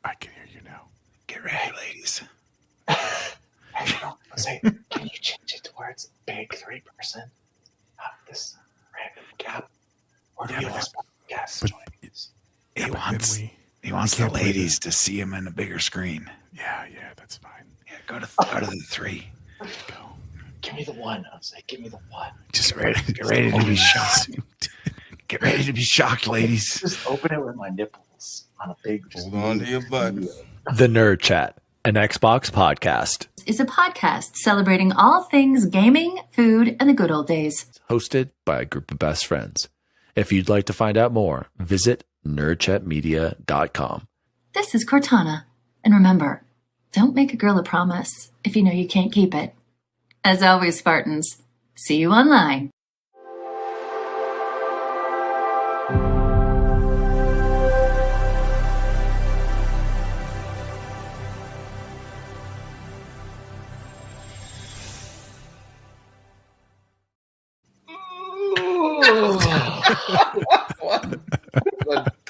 I can hear you now. Get ready, ladies. Hey, Jose, can you change it towards big 3%? This random gap. Or do you want gas? He wants the ladies to see him in a bigger screen. Yeah, that's fine. Yeah, go to the 3. Go. Give me the 1, Jose. Give me the 1. Just get ready to be shocked. Get ready to be shocked, ladies. Just open it with my nipples on a big. Hold on to your butt. The Nerd Chat, an Xbox podcast, is a podcast celebrating all things gaming, food, and the good old days. hosted by a group of best friends. If you'd like to find out more, visit nerdchatmedia.com. This is Cortana. And remember, don't make a girl a promise if you know you can't keep it. As always, Spartans, see you online.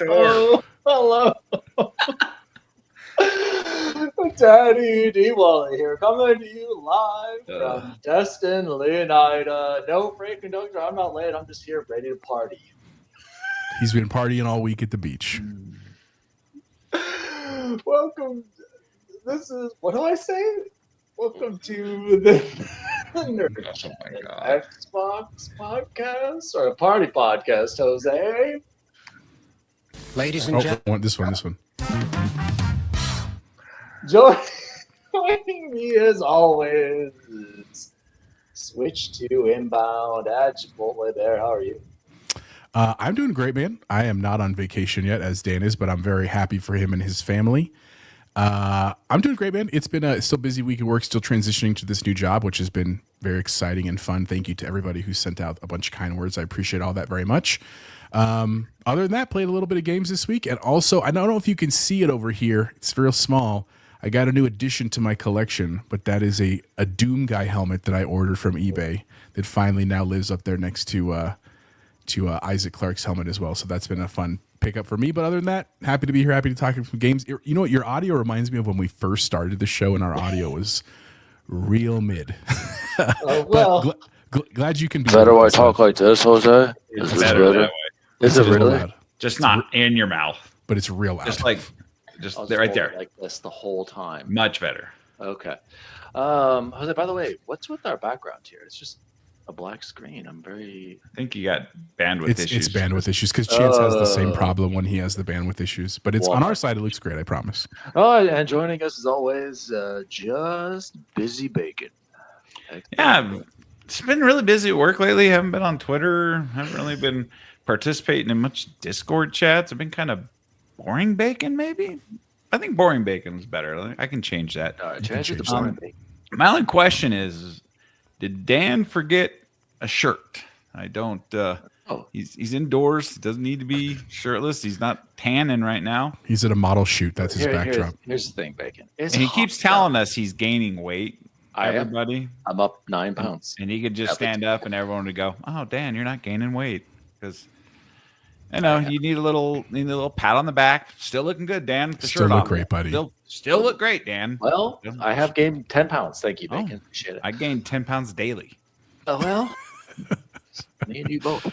Oh, hello. Daddy D-Wally here, coming to you live from Destin, Leonida. No freight conductor, I'm not late. I'm just here ready to party. He's been partying all week at the beach. Welcome. This is, what do I say? Welcome to the Nerd Chat Xbox podcast, or a party podcast, Jose. Ladies and gentlemen. This one. Joining me as always, switch to inbound at Chipotle there. How are you? I'm doing great, man. I am not on vacation yet, as Dan is, but I'm very happy for him and his family. I'm doing great, man. It's been a still busy week at work, still transitioning to this new job, which has been very exciting and fun. Thank you to everybody who sent out a bunch of kind words. I appreciate all that very much. Other than that, played a little bit of games this week. And also, I don't know if you can see it over here. It's real small. I got a new addition to my collection, but that is a Doom Guy helmet that I ordered from eBay that finally now lives up there next to Isaac Clarke's helmet as well. So that's been a fun pickup for me. But other than that, happy to be here, happy to talk some games. You know what? Your audio reminds me of when we first started the show, and our audio was real mid. Well, glad you can be. Is that how I talk like this, Jose? It's better that way. Is it really? Loud. Just not in your mouth. But it's real loud. Just right there. Like this the whole time. Much better. Okay. Jose, by the way, what's with our background here? It's just a black screen. I think you got bandwidth issues. It's bandwidth issues because Chance has the same problem when he has the bandwidth issues. But it's on our side. It looks great. I promise. Oh, and joining us as always, just busy bacon. Yeah, it's been really busy at work lately. Haven't been on Twitter. Haven't really been participating in much Discord chats. I've been kind of boring bacon, maybe. I think boring bacon is better. I can change that. All right, change it to boring bacon. My only question is, did Dan forget a shirt? I don't. He's indoors. Doesn't need to be shirtless. He's not tanning right now. He's at a model shoot. That's his backdrop. Here's the thing, Bacon. And he keeps telling us he's gaining weight. Everybody, I'm up 9 pounds. And he could just stand up, and everyone would go, "Oh, Dan, you're not gaining weight," because. You know, you need a little pat on the back. Still looking good, Dan. Still look great, buddy. Still look great, Dan. Well, I have gained 10 pounds. Thank you, Bacon. Appreciate it. I gained 10 pounds daily. Oh, well. Me and you both.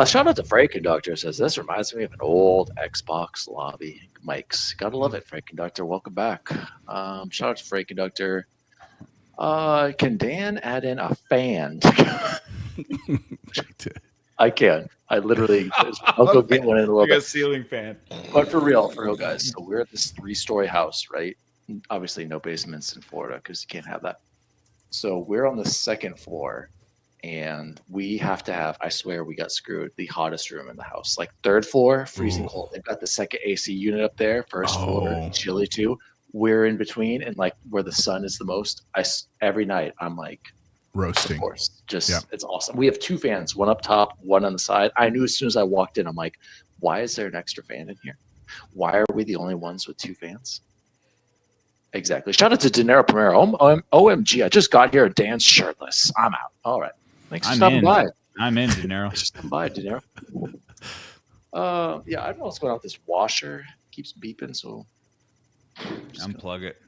Shout out to Freight Conductor. Says, this reminds me of an old Xbox lobby. Mike's. Gotta love it, Freight Conductor. Welcome back. Shout out to Freight Conductor. Can Dan add in a fan? I can. I literally, I'll go get one in a little bit. A ceiling fan. But for real, guys. So we're at this 3-story house, right? Obviously, no basements in Florida because you can't have that. So we're on the 2nd floor, and we have to have, I swear we got screwed, the hottest room in the house. Like 3rd floor, freezing cold. They've got the 2nd AC unit up there, 1st floor, chilly too. We're in between, and like where the sun is the most. Every night, I'm like, roasting. Of course. It's awesome. We have 2 fans, one up top, one on the side. I knew as soon as I walked in, I'm like, why is there an extra fan in here? Why are we the only ones with 2 fans? Exactly. Shout out to Dinero Primero. OMG, I just got here and Dan's shirtless. I'm out. All right. Thanks for stopping by. I'm in, Dinero. Stopping by, Dinero. Yeah, I don't know what's going on with this washer. It keeps beeping, so Unplug it.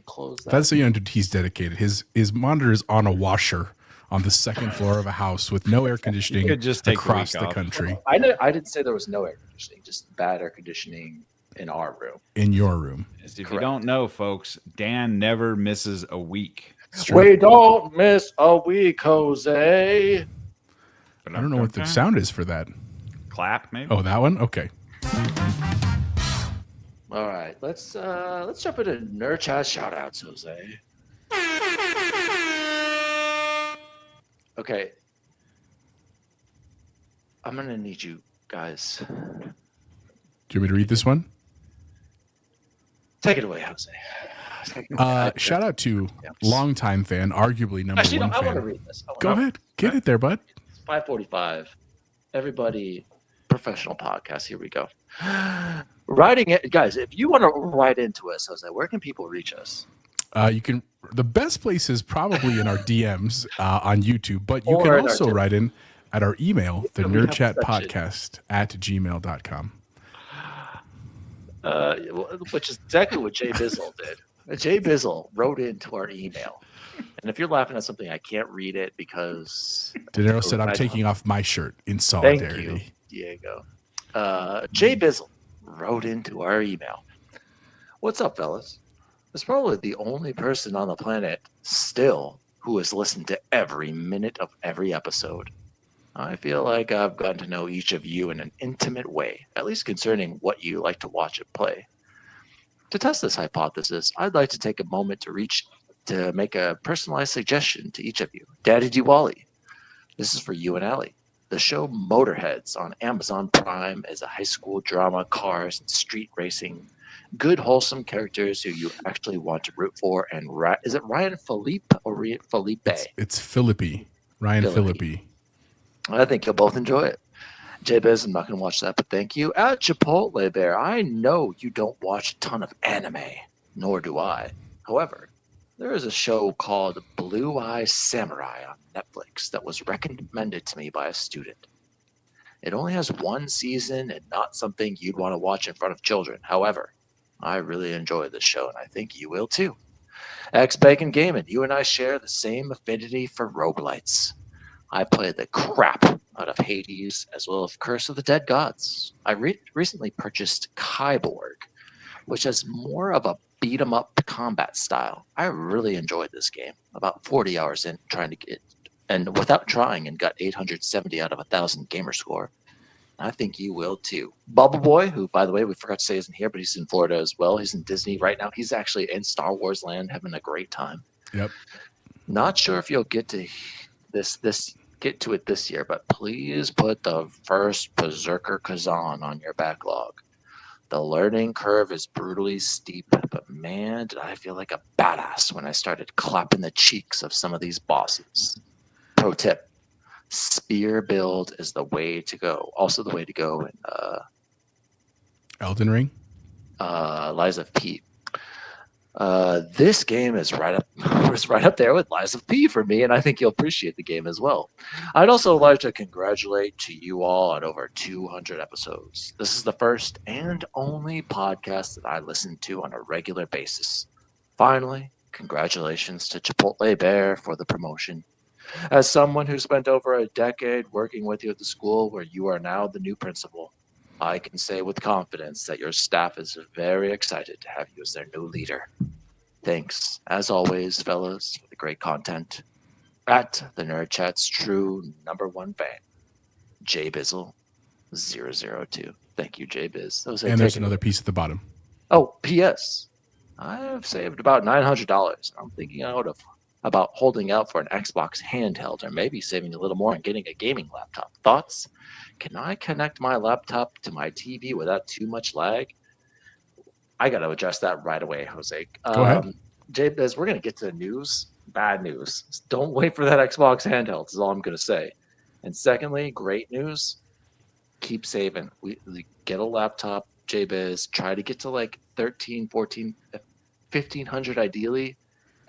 Close that. That's so you know he's dedicated. His monitor is on a washer on the second floor of a house with no air conditioning could just take the across week the off. country. I didn't say there was no air conditioning, just bad air conditioning in our room. In your room. If you don't know, folks, Dan never misses a week. We don't miss a week, Jose. I don't know what the sound is for that. Clap, maybe. Oh, that one? Okay. All right, let's jump into Nerd Chat shoutouts, Jose. Okay, I'm gonna need you guys. Do you want me to read this one? Take it away, Jose. Shout out to longtime fan, arguably number Actually, one no, I want to fan. read this. Go ahead. Get it there, bud. It's 5:45. Everybody, professional podcast. Here we go. Writing it, guys. If you want to write into us, Jose, where can people reach us? You can. The best place is probably in our DMs on YouTube, but you Or can in our also Twitter. write in at our email, the We have nerdchatpodcast@gmail.com. Which is exactly what Jay Bizzle did. Jay Bizzle wrote into our email. And if you're laughing at something, I can't read it because De Niro said, I'm taking off my shirt in Thank solidarity. you, Diego. Jay Bizzle wrote into our email. What's up, fellas? It's probably the only person on the planet still who has listened to every minute of every episode. I feel like I've gotten to know each of you in an intimate way, at least concerning what you like to watch and play. To test this hypothesis, I'd like to take a moment to make a personalized suggestion to each of you. Daddy Diwali, this is for you and Allie. The show Motorheads on Amazon Prime is a high school drama, cars, and street racing. Good, wholesome characters who you actually want to root for. And is it Ryan Philippe or Felipe? It's Philippi. Ryan Philippi. I think you'll both enjoy it. J-Biz, I'm not going to watch that, but thank you. At Chipotle Bear, I know you don't watch a ton of anime, nor do I. However, there is a show called Blue Eye Samurai on Netflix that was recommended to me by a student. It only has one season and not something you'd want to watch in front of children. However, I really enjoy this show, and I think you will too. X-Bacon Gaming, you and I share the same affinity for roguelites. I played the crap out of Hades as well as Curse of the Dead Gods. I recently purchased Kyborg, which has more of a beat-em-up combat style. I really enjoyed this game. About 40 hours in trying to get, and without trying, and got 870 out of 1,000 gamer score. I think you will too. Bubble Boy, who, by the way, we forgot to say isn't here, but he's in Florida as well. He's in Disney right now. He's actually in Star Wars land having a great time. Yep. Not sure if you'll get to get to it this year, but please put the first Berserker Kazan on your backlog. The learning curve is brutally steep, but man, did I feel like a badass when I started clapping the cheeks of some of these bosses. Pro tip, spear build is the way to go. Also the way to go in Elden Ring? Lies of P. This game is right up there with Lies of P for me, and I think you'll appreciate the game as well. I'd also like to congratulate to you all on over 200 episodes. This is the first and only podcast that I listen to on a regular basis. Finally, congratulations to Chipotle Bear for the promotion. As someone who spent over a decade working with you at the school where you are now the new principal, I can say with confidence that your staff is very excited to have you as their new leader. Thanks, as always, fellas, for the great content. At the Nerd Chat's true #1 fan, J Bizzle 002. Thank you, J Biz. And there's another piece at the bottom. Oh, P.S. I've saved about $900. I'm thinking about holding out for an Xbox handheld, or maybe saving a little more and getting a gaming laptop. Thoughts? Can I connect my laptop to my TV without too much lag? I got to address that right away, Jose. Go ahead. Jay-Biz, we're going to get to the news. Bad news. Don't wait for that Xbox handheld is all I'm going to say. And secondly, great news. Keep saving. We get a laptop, Jay-Biz. Try to get to like 13, 14, 1500 ideally.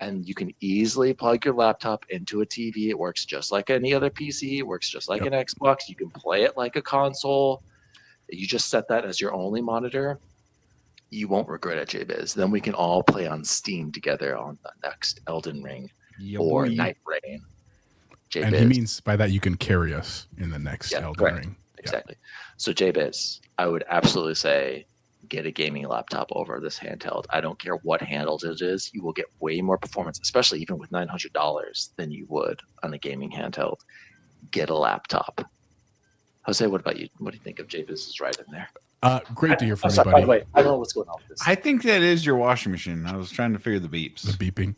And you can easily plug your laptop into a TV. It works just like any other PC. It works just like an Xbox. You can play it like a console. You just set that as your only monitor. you won't regret it, JBiz. Then we can all play on Steam together on the next Elden Ring or Nightreign. JBiz. And he means by that you can carry us in the next Elden correct. Ring. Exactly. So JBiz, I would absolutely say get a gaming laptop over this handheld. I don't care what handheld it is. You will get way more performance, especially even with $900 than you would on a gaming handheld. Get a laptop. Jose, what about you? What do you think of JBiz's right in there? Great to hear from By the way, I don't know what's going on with this. I think that is your washing machine. I was trying to figure the beeps. The beeping.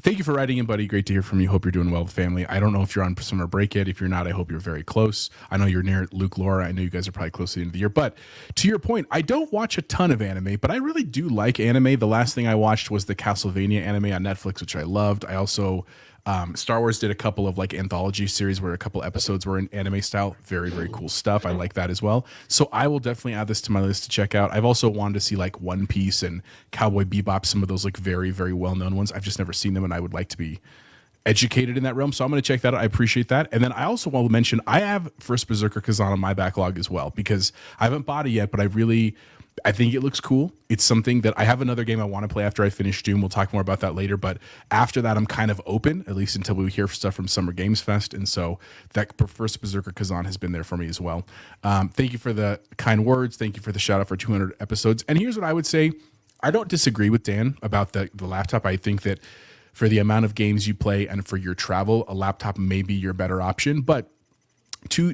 Thank you for writing in, buddy. Great to hear from you. Hope you're doing well with family. I don't know if you're on summer break yet. If you're not, I hope you're very close. I know you're near Luke, Laura. I know you guys are probably close to the end of the year. But to your point, I don't watch a ton of anime, but I really do like anime. The last thing I watched was the Castlevania anime on Netflix, which I loved. I also Star Wars did a couple of like anthology series where a couple episodes were in anime style. Very, very cool stuff. I like that as well. So I will definitely add this to my list to check out. I've also wanted to see like One Piece and Cowboy Bebop, some of those like very, very well-known ones. I've just never seen them, and I would like to be educated in that realm. So I'm going to check that out. I appreciate that. And then I also want to mention I have First Berserker Kazan on my backlog as well, because I haven't bought it yet, but I think it looks cool. It's something that I have another game I want to play after I finish Doom. We'll talk more about that later. But after that, I'm kind of open, at least until we hear stuff from Summer Games Fest. And so that First Berserker Kazan has been there for me as well. Thank you for the kind words. Thank you for the shout out for 200 episodes. And here's what I would say. I don't disagree with Dan about the laptop. I think that for the amount of games you play and for your travel, a laptop may be your better option. But to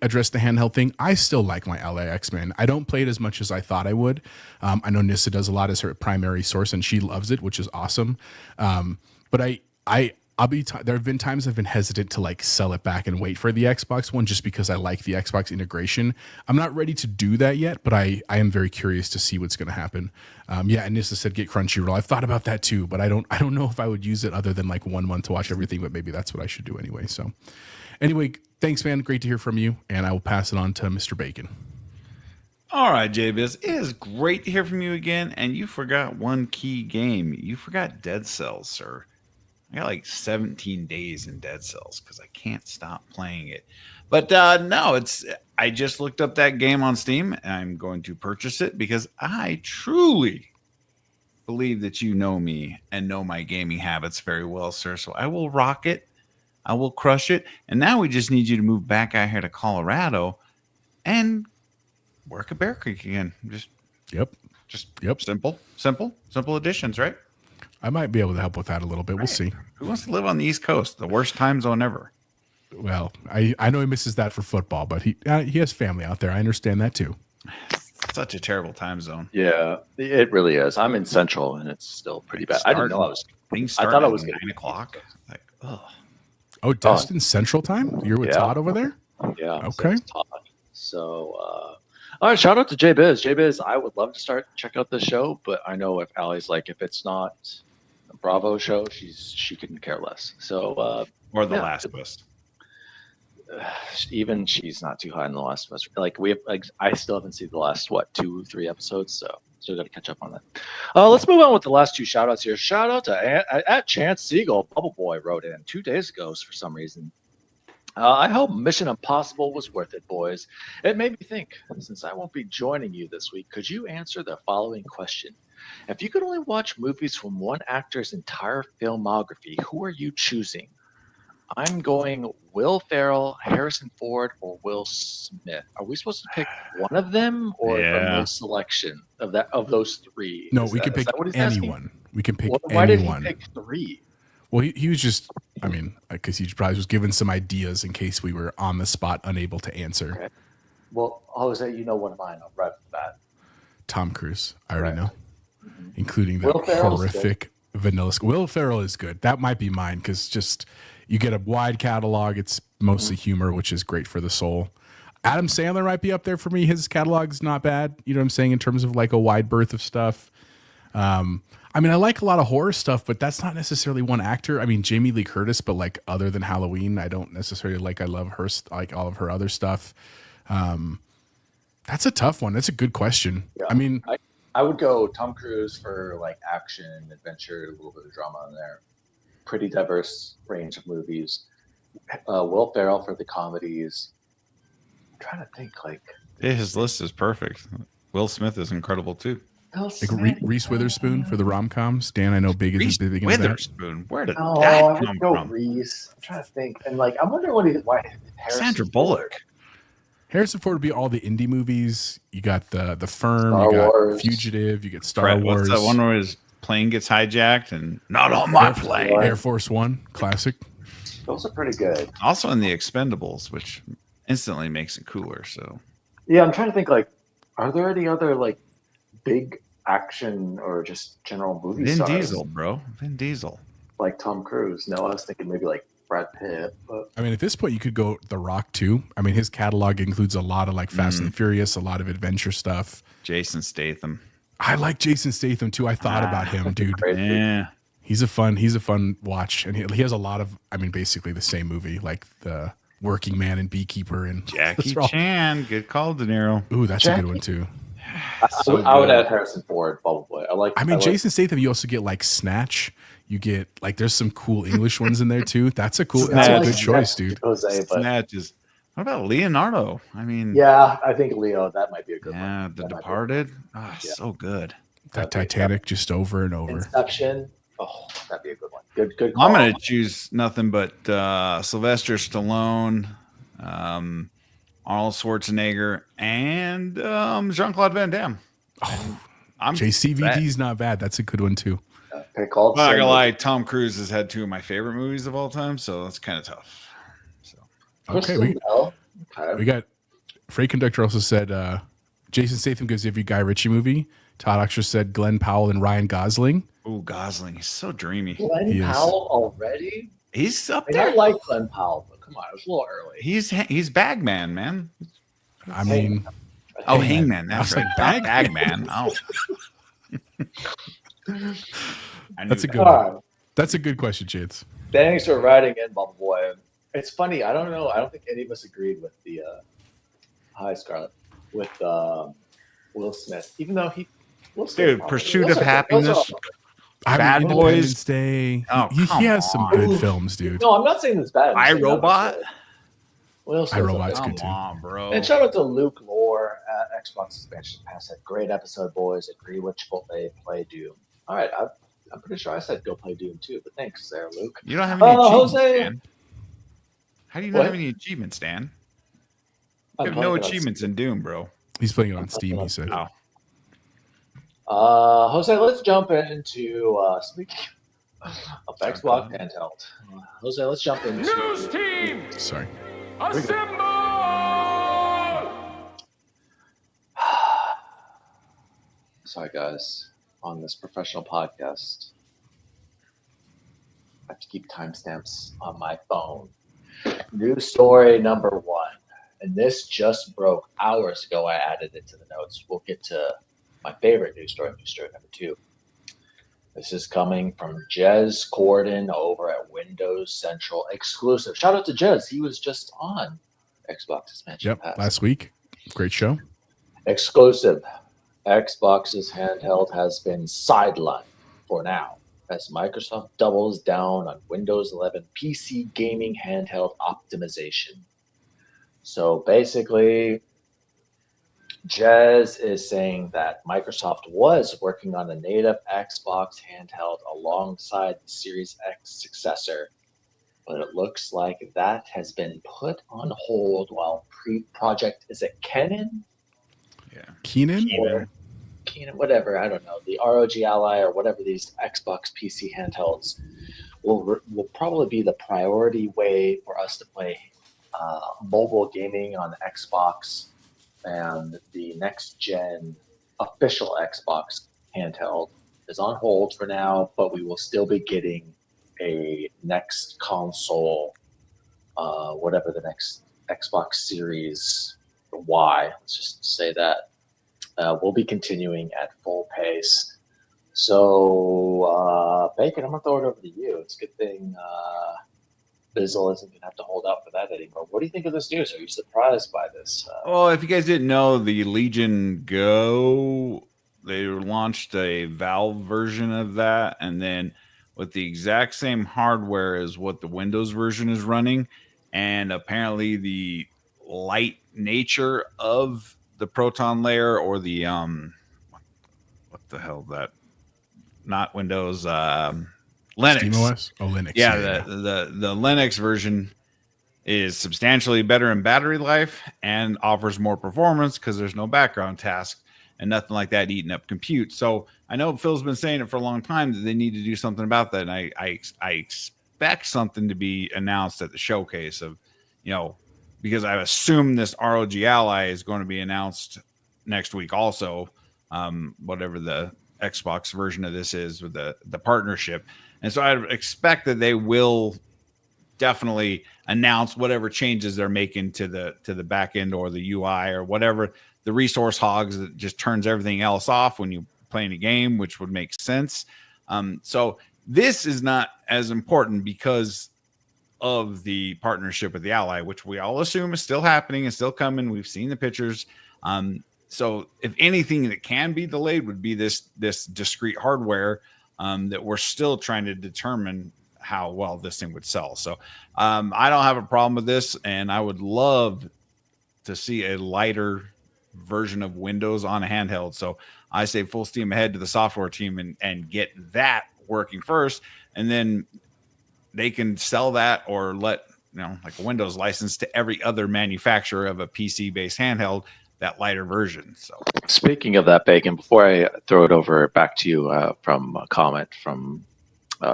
address the handheld thing, I still like my LAX, man. I don't play it as much as I thought I would. I know Nissa does a lot as her primary source, and she loves it, which is awesome. But there have been times I've been hesitant to like sell it back and wait for the Xbox One just because I like the Xbox integration. I'm not ready to do that yet, but I am very curious to see what's going to happen. And Nissa said get Crunchyroll. I've thought about that too, but I don't know if I would use it other than like 1 month to watch everything, but maybe that's what I should do anyway. So anyway, thanks, man. Great to hear from you. And I will pass it on to Mr. Bacon. All right, JBiz. It is great to hear from you again. And you forgot one key game. You forgot Dead Cells, sir. I got like 17 days in Dead Cells because I can't stop playing it. But no, I just looked up that game on Steam, and I'm going to purchase it because I truly believe that you know me and know my gaming habits very well, sir. So I will rock it. I will crush it. And now we just need you to move back out here to Colorado and work at Bear Creek again. Yep. Simple additions, right? I might be able to help with that a little bit. We'll see. Who wants to live on the East Coast? The worst time zone ever. Well, I know he misses that for football, but he has family out there. I understand that too. Such a terrible time zone. Yeah, it really is. I'm in Central, and it's still pretty bad. I didn't know I was. I thought I was 9 o'clock. Like, oh, Destin Central time. You're with Todd over there. Yeah. Okay. So, all right. Shout out to JBiz. JBiz, I would love to check out this show, but I know if Allie's like, if it's not a Bravo show, she couldn't care less. So, or The Last of Us. Even she's not too high in The Last of Us. I still haven't seen the last 2-3 episodes, so still got to catch up on that. Let's move on with the last 2 shout outs here. Shout out to at Chance Siegel. Bubble Boy wrote in 2 days ago for some reason. I hope Mission Impossible was worth it, boys. It made me think, since I won't be joining you this week, could you answer the following question? If you could only watch movies from one actor's entire filmography, who are you choosing? I'm going Will Ferrell, Harrison Ford, or Will Smith. Are we supposed to pick one of them, or a selection of those 3? No, we can pick anyone. We can pick anyone. Why did he pick 3? Well, he was just, because he probably was given some ideas in case we were on the spot, unable to answer. Okay. Well, Jose, you know one of mine. Right off the bat. Tom Cruise. I already know. Mm-hmm. Including the horrific vanilla. Will Ferrell is good. That might be mine because just you get a wide catalog. It's mostly humor, which is great for the soul. Adam Sandler might be up there for me. His catalog's not bad. You know what I'm saying? In terms of like a wide berth of stuff. I like a lot of horror stuff, but that's not necessarily one actor. Jamie Lee Curtis, but like other than Halloween, I don't necessarily I love her, like all of her other stuff. That's a tough one. That's a good question. Yeah. I would go Tom Cruise for like action, adventure, a little bit of drama in there. Pretty diverse range of movies. Will Ferrell for the comedies. I'm trying to think his list is perfect. Will Smith is incredible too. Like Reese Witherspoon for the rom-coms. Dan, I know big Reese is big into that. Witherspoon. Where did Oh, that I would come go from? Reese. I'm trying to think, and like I'm wondering why Harrison Sandra Ford. Bullock. Harrison Ford would be all the indie movies. You got the Firm, Star you got Wars. Fugitive, you get Star What's Wars. that one where his plane gets hijacked and not on my plane? Air Force One, classic. Those are pretty good. Also in the Expendables, which instantly makes it cooler. So Yeah, I'm trying to think. Like, are there any other like big action or just general movie Vin stars Diesel, bro. Vin Diesel. like Tom Cruise? No, I was thinking maybe like Brad Pitt. But I mean, at this point, you could go The Rock too. I mean, his catalog includes a lot of like Fast and the Furious, a lot of adventure stuff. Jason Statham. I like Jason Statham too. I thought about him, dude. crazy. Yeah. He's a fun watch, and he has a lot of. I mean, basically the same movie, like the Working Man and Beekeeper and Jackie those are all- Chan. Good call, De Niro. Ooh, that's a good one too. I would add Harrison Ford probably. I mean, Jason Statham. You also get like Snatch. You get like there's some cool English ones in there too. That's a cool. That's a Snatch. good choice, dude. Jose, but Snatches. What about Leonardo? I mean, yeah, I think Leo. That might be a good yeah, one. The That might be- Departed. Oh, Yeah. so good. That Titanic just over and over. Inception. Oh, that'd be a good one. Good. Call. I'm going to choose nothing but Sylvester Stallone, Arnold Schwarzenegger, and Jean-Claude Van Damme. Oh, I'm JCVD's not bad. That's a good one too. Okay, called. not gonna lie, Tom Cruise has had two of my favorite movies of all time, so that's kind of tough. So Okay, we got Freight Conductor also said Jason Statham gives every Guy Ritchie movie. Todd Oxer said Glenn Powell and Ryan Gosling. ooh, Gosling, he's so dreamy. Glenn He is. Powell already. He's up I mean, I there. like Glenn Powell, but come on, it was a little early. He's Bagman, man. I mean, Oh, Hangman. Hangman. That's I was right. like, Bagman. Oh, I knew that's a that. good one. That's a good question, Chance. Thanks for writing in, Bubble Boy. It's funny. I don't know. I don't think any of us agreed with the. Hi, Scarlett. With Will Smith, even though Will Smith Dude, probably- Pursuit those of are- Happiness. those are- I Bad mean, Boys. Independence Day. Oh, he come has some on. good films, dude. No, I'm not saying it's bad. I'm saying iRobot? that Will Smith's iRobot's okay. good too. Come on, bro. And shout out to Luke Lore at Xbox Expansion Pass. Said, great episode, boys. Agree with Chipotle. Play Doom. All right, I'm pretty sure I said go play Doom too. But thanks, there, Luke. You don't have any achievements, Jose. Dan. How do you not What? have any achievements, Dan? I'm You have no playing it on achievements in Doom, bro. He's playing it on Steam. He said. Oh. Jose, let's jump into speaking of Xbox handheld. Jose, let's jump into News team, Sorry. assemble! Sorry, guys. On this professional podcast, I have to keep timestamps on my phone. News story number 1, and this just broke hours ago. I added it to the notes. We'll get to my favorite news story number 2. This is coming from Jez Corden over at Windows Central exclusive. Shout out to Jez. He was just on Xbox Expansion Yep. Pass. Last week. Great show. Exclusive. Xbox's handheld has been sidelined for now as Microsoft doubles down on Windows 11 PC gaming handheld optimization. So basically, Jez is saying that Microsoft was working on a native Xbox handheld alongside the Series X successor, but it looks like that has been put on hold while project, is it Kenan? Keenan? Or Keenan, whatever, I don't know, the ROG Ally or whatever these Xbox PC handhelds will probably be the priority way for us to play mobile gaming on Xbox, and the next gen official Xbox handheld is on hold for now, but we will still be getting a next console, whatever the next Xbox Series Y, let's just say that. We'll be continuing at full pace. So, Bacon, I'm going to throw it over to you. It's a good thing Bizzle isn't going to have to hold out for that anymore. What do you think of this news? Are you surprised by this? Well, if you guys didn't know, the Legion Go, they launched a Valve version of that, and then with the exact same hardware as what the Windows version is running, and apparently the light nature of the Proton layer or the what the hell that? Not Windows, Linux. SteamOS? Oh, Linux. Yeah, the Linux version is substantially better in battery life and offers more performance because there's no background task and nothing like that eating up compute. So I know Phil's been saying it for a long time that they need to do something about that. And I expect something to be announced at the showcase of, because I assume this ROG Ally is going to be announced next week also, whatever the Xbox version of this is with the partnership. And so I expect that they will definitely announce whatever changes they're making to the back end or the UI or whatever, the resource hogs that just turns everything else off when you play in a game, which would make sense. So this is not as important because of the partnership with the Ally, which we all assume is still happening and still coming. We've seen the pictures. So if anything that can be delayed would be this discrete hardware that we're still trying to determine how well this thing would sell. So I don't have a problem with this, and I would love to see a lighter version of Windows on a handheld. So I say full steam ahead to the software team and get that working first, and then they can sell that or let like a Windows license to every other manufacturer of a PC based handheld, that lighter version. So speaking of that, Bacon, before I throw it over back to you from a comment from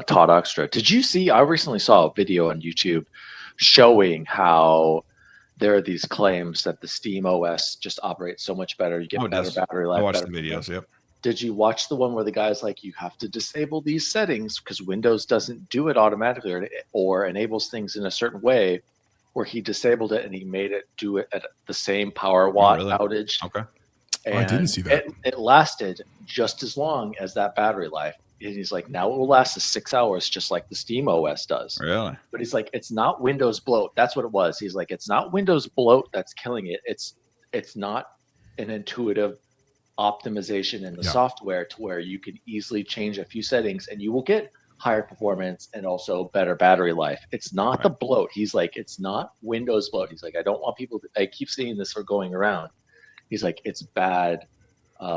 Todd Oxtra, did you see? I recently saw a video on YouTube showing how there are these claims that the Steam OS just operates so much better. You get better battery life. I watched the videos. Yep. Did you watch the one where the guy's like, you have to disable these settings because Windows doesn't do it automatically or enables things in a certain way, where he disabled it and he made it do it at the same power watt outage? Okay. And I didn't see that. It lasted just as long as that battery life. And he's like, now it will last us 6 hours, just like the Steam OS does. Really? But he's like, it's not Windows bloat. That's what it was. He's like, it's not Windows bloat that's killing it. It's not an intuitive optimization in the software to where you can easily change a few settings and you will get higher performance and also better battery life. It's not the bloat. He's like, it's not Windows bloat. He's like, I don't want people to, I keep seeing this for going around. He's like, it's bad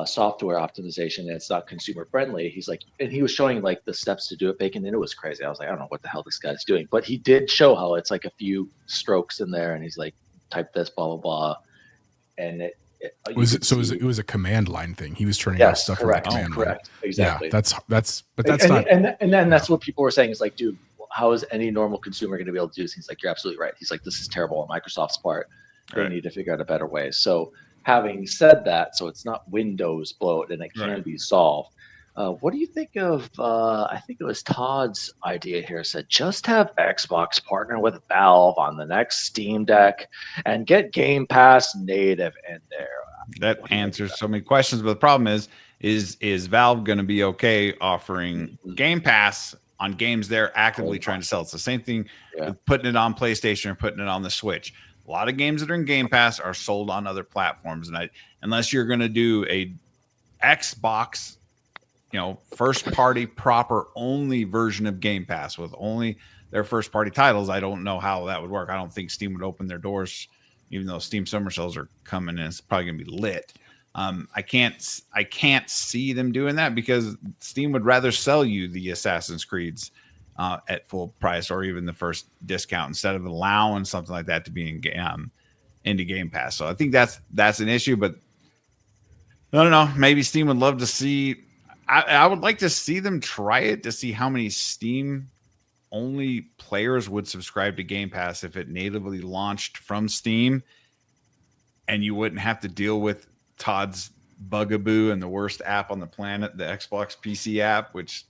software optimization and it's not consumer friendly. He's like, and he was showing like the steps to do it, Bacon, and it was crazy. I was like, I don't know what the hell this guy's doing, but he did show how it's like a few strokes in there and he's like, type this, blah, blah, blah. And it was a command line thing. He was turning off stuff from the command line. Exactly. Yeah, that's not. And then that's what people were saying is like, dude, how is any normal consumer going to be able to do this? He's like, you're absolutely right. He's like, this is terrible on Microsoft's part. They need to figure out a better way. So having said that, so it's not Windows bloat and it can be solved. What do you think of, I think it was Todd's idea here, said just have Xbox partner with Valve on the next Steam Deck and get Game Pass native in there. That answers so many questions, but the problem is Valve going to be okay offering Game Pass on games they're actively trying to sell? It's the same thing with putting it on PlayStation or putting it on the Switch. A lot of games that are in Game Pass are sold on other platforms, and unless you're going to do a Xbox, first party proper only version of Game Pass with only their first party titles, I don't know how that would work. I don't think Steam would open their doors, even though Steam summer sales are coming and it's probably going to be lit. I can't see them doing that because Steam would rather sell you the Assassin's Creeds at full price or even the first discount instead of allowing something like that to be into Game Pass. So I think that's an issue, but I don't know. Maybe Steam would love to see. I would like to see them try it to see how many Steam only players would subscribe to Game Pass if it natively launched from Steam and you wouldn't have to deal with Todd's bugaboo and the worst app on the planet, the Xbox PC app, which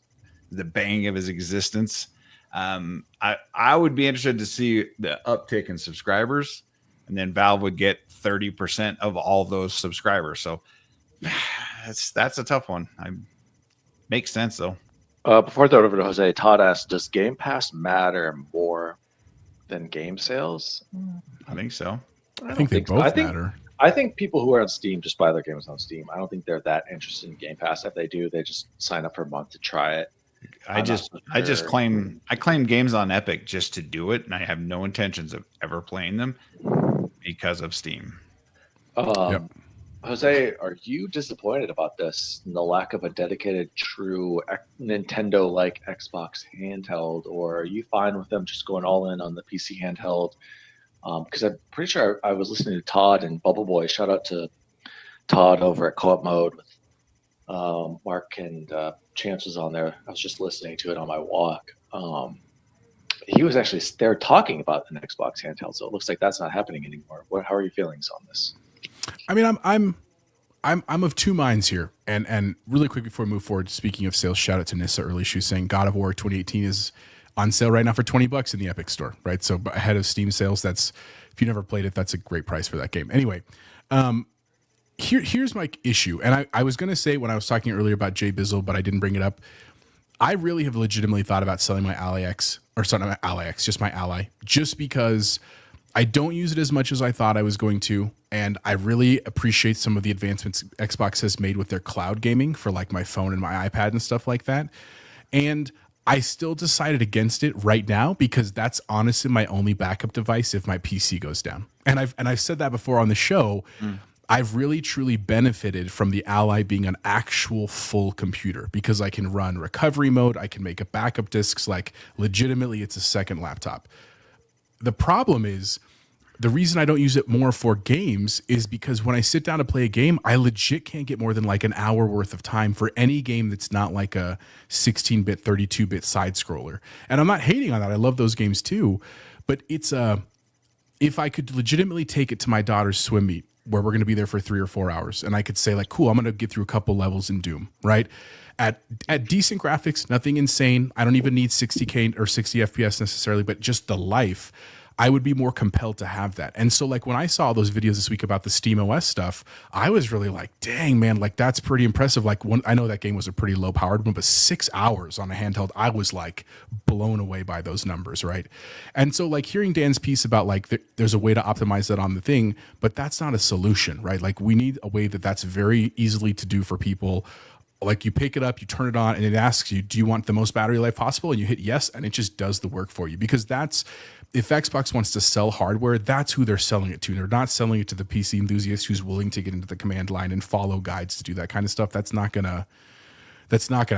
is the bane of his existence. I would be interested to see the uptick in subscribers, and then Valve would get 30% of all those subscribers. So that's a tough one. Makes sense though. Before I throw it over to Jose, Todd asked, does Game Pass matter more than game sales? I think so. I think they both matter. I think people who are on Steam just buy their games on Steam. I don't think they're that interested in Game Pass. If they do, they just sign up for a month to try it. I claim games on Epic just to do it, and I have no intentions of ever playing them because of Steam. Jose, are you disappointed about this and the lack of a dedicated, true Nintendo-like Xbox handheld, or are you fine with them just going all in on the PC handheld? Because I'm pretty sure I was listening to Todd and Bubble Boy. Shout out to Todd over at Co-op Mode with Mark and Chance was on there. I was just listening to it on my walk. He was actually there talking about an Xbox handheld, so it looks like that's not happening anymore. How are your feelings on this? I mean, I'm of two minds here, and really quick before we move forward. Speaking of sales, shout out to Nissa early. She was saying God of War 2018 is on sale right now for $20 in the Epic Store, right? So ahead of Steam sales. That's, if you never played it, that's a great price for that game. Anyway, here's my issue, and I was going to say when I was talking earlier about Jay Bizzle, but I didn't bring it up. I really have legitimately thought about selling my Ally X, or sorry, not my Ally X, just my Ally, just because I don't use it as much as I thought I was going to, and I really appreciate some of the advancements Xbox has made with their cloud gaming for like my phone and my iPad and stuff like that. And I still decided against it right now because that's honestly my only backup device if my PC goes down. And I've said that before on the show. I've really truly benefited from the Ally being an actual full computer because I can run recovery mode. I can make a backup disks. Like legitimately, it's a second laptop. The problem is the reason I don't use it more for games is because when I sit down to play a game, I legit can't get more than like an hour worth of time for any game that's not like a 16-bit, 32-bit side scroller. And I'm not hating on that. I love those games too. But it's if I could legitimately take it to my daughter's swim meet where we're going to be there for 3 or 4 hours, and I could say like, cool, I'm going to get through a couple levels in Doom, right? At decent graphics, nothing insane. I don't even need 60K or 60 FPS necessarily, but just the life, I would be more compelled to have that. And so like when I saw those videos this week about the SteamOS stuff, I was really like, dang, man, like that's pretty impressive. Like I know that game was a pretty low powered one, but 6 hours on a handheld, I was like blown away by those numbers, right? And so like hearing Dan's piece about like there's a way to optimize that on the thing, but that's not a solution, right? Like we need a way that's very easily to do for people. Like you pick it up, you turn it on, and it asks you, do you want the most battery life possible? And you hit yes, and it just does the work for you. Because that's, if Xbox wants to sell hardware, that's who they're selling it to. They're not selling it to the PC enthusiast who's willing to get into the command line and follow guides to do that kind of stuff. That's not gonna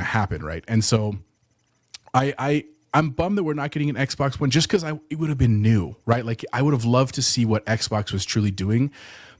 happen, right? And so I'm bummed that we're not getting an Xbox One just because it would have been new, right? Like I would have loved to see what Xbox was truly doing.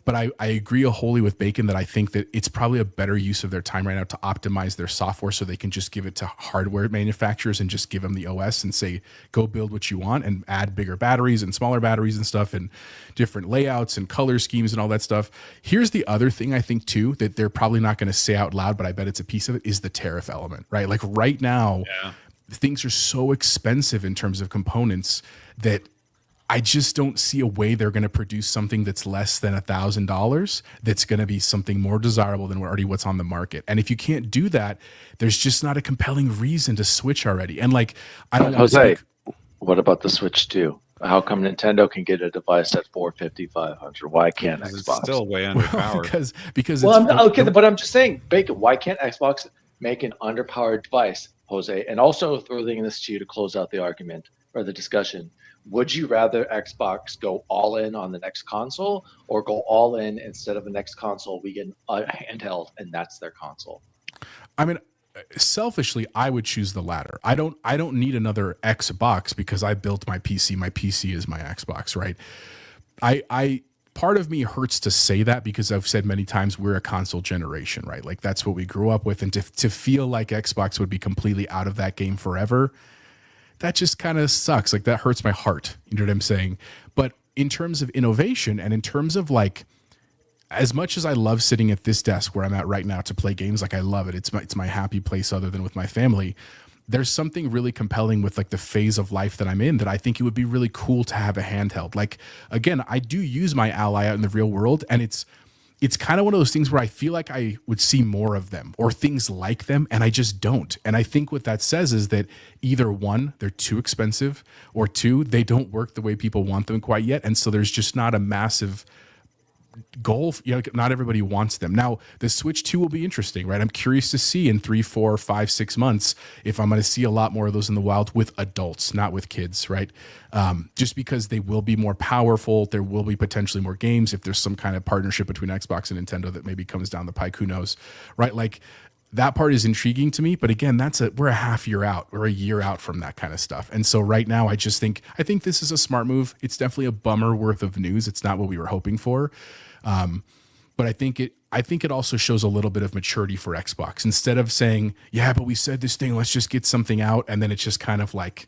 But I agree wholly with Bacon that I think that it's probably a better use of their time right now to optimize their software so they can just give it to hardware manufacturers and just give them the OS and say, go build what you want and add bigger batteries and smaller batteries and stuff and different layouts and color schemes and all that stuff. Here's the other thing I think too, that they're probably not going to say out loud, but I bet it's a piece of it, is the tariff element, right? Like right now, things are so expensive in terms of components that I just don't see a way they're going to produce something that's less than $1,000 that's going to be something more desirable than what's on the market. And if you can't do that, there's just not a compelling reason to switch already. And like, I don't Jose, what about the Switch 2? How come Nintendo can get a device at $450, $500? Why can't Xbox? It's still way underpowered. Because well, but I'm just saying, Bacon, why can't Xbox make an underpowered device, Jose? And also throwing this to you to close out the argument or the discussion. Would you rather Xbox go all in on the next console or go all in instead of the next console, we get a handheld and that's their console? I mean, selfishly, I would choose the latter. I don't need another Xbox because I built my PC. My PC is my Xbox, right? I part of me hurts to say that because I've said many times we're a console generation, right? Like that's what we grew up with. And to feel like Xbox would be completely out of that game forever, that just kind of sucks. Like that hurts my heart. You know what I'm saying? But in terms of innovation and in terms of like, as much as I love sitting at this desk where I'm at right now to play games, like I love it. It's my happy place other than with my family. There's something really compelling with like the phase of life that I'm in that I think it would be really cool to have a handheld. Like, again, I do use my Ally out in the real world, and it's kind of one of those things where I feel like I would see more of them or things like them, and I just don't. And I think what that says is that either one, they're too expensive, or two, they don't work the way people want them quite yet. And so there's just not a massive goal. Not everybody wants them. Now, the Switch 2 will be interesting, right? I'm curious to see in 3, 4, 5, 6 months if I'm going to see a lot more of those in the wild with adults, not with kids, right? Just because they will be more powerful. There will be potentially more games if there's some kind of partnership between Xbox and Nintendo that maybe comes down the pike. Who knows, right? Like, that part is intriguing to me, but again, we're a half year out. We're a year out from that kind of stuff. And so right now, I think this is a smart move. It's definitely a bummer worth of news. It's not what we were hoping for. But I think it also shows a little bit of maturity for Xbox. Instead of saying, yeah, but we said this thing, let's just get something out. And then it just kind of like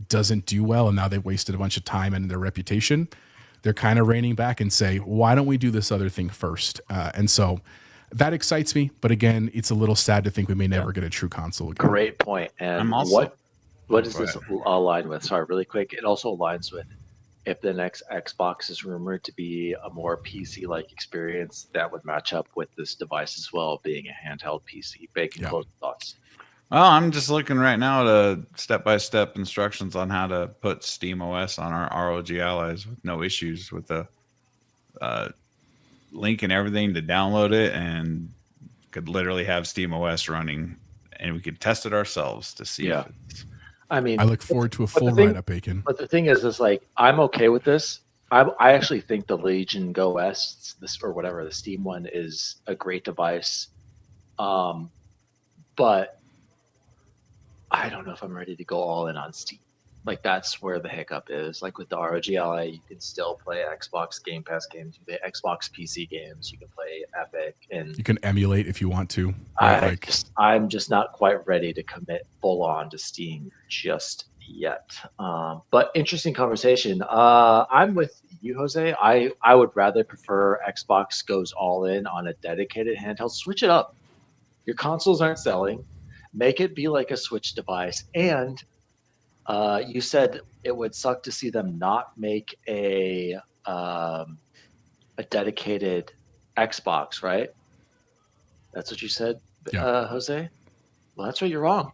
doesn't do well. And now they've wasted a bunch of time and their reputation. They're kind of reining back and say, why don't we do this other thing first? And so that excites me, but again, it's a little sad to think we may never get a true console again. Great point. And what does this align with? Sorry, really quick. It also aligns with if the next Xbox is rumored to be a more PC-like experience, that would match up with this device as well, being a handheld PC. Bacon, closing thoughts. Well, I'm just looking right now to step-by-step instructions on how to put Steam OS on our ROG allies with no issues with the link and everything to download it, and could literally have Steam OS running, and we could test it ourselves to see. Yeah. If it's... I look forward to a full write-up, Bacon. But the thing is like, I'm okay with this. I actually think the Legion Go S, this or whatever, the Steam one, is a great device. But I don't know if I'm ready to go all in on Steam. Like, that's where the hiccup is. Like, with the ROG Ally, you can still play Xbox Game Pass games, you can play Xbox PC games, you can play Epic, and you can emulate if you want to. I'm just not quite ready to commit full on to Steam just yet. But interesting conversation. I'm with you, Jose. I would rather prefer Xbox goes all in on a dedicated handheld. Switch it up. Your consoles aren't selling. Make it be like a Switch device. And you said it would suck to see them not make a dedicated Xbox, right? That's what you said, Jose? Well, that's where you're wrong.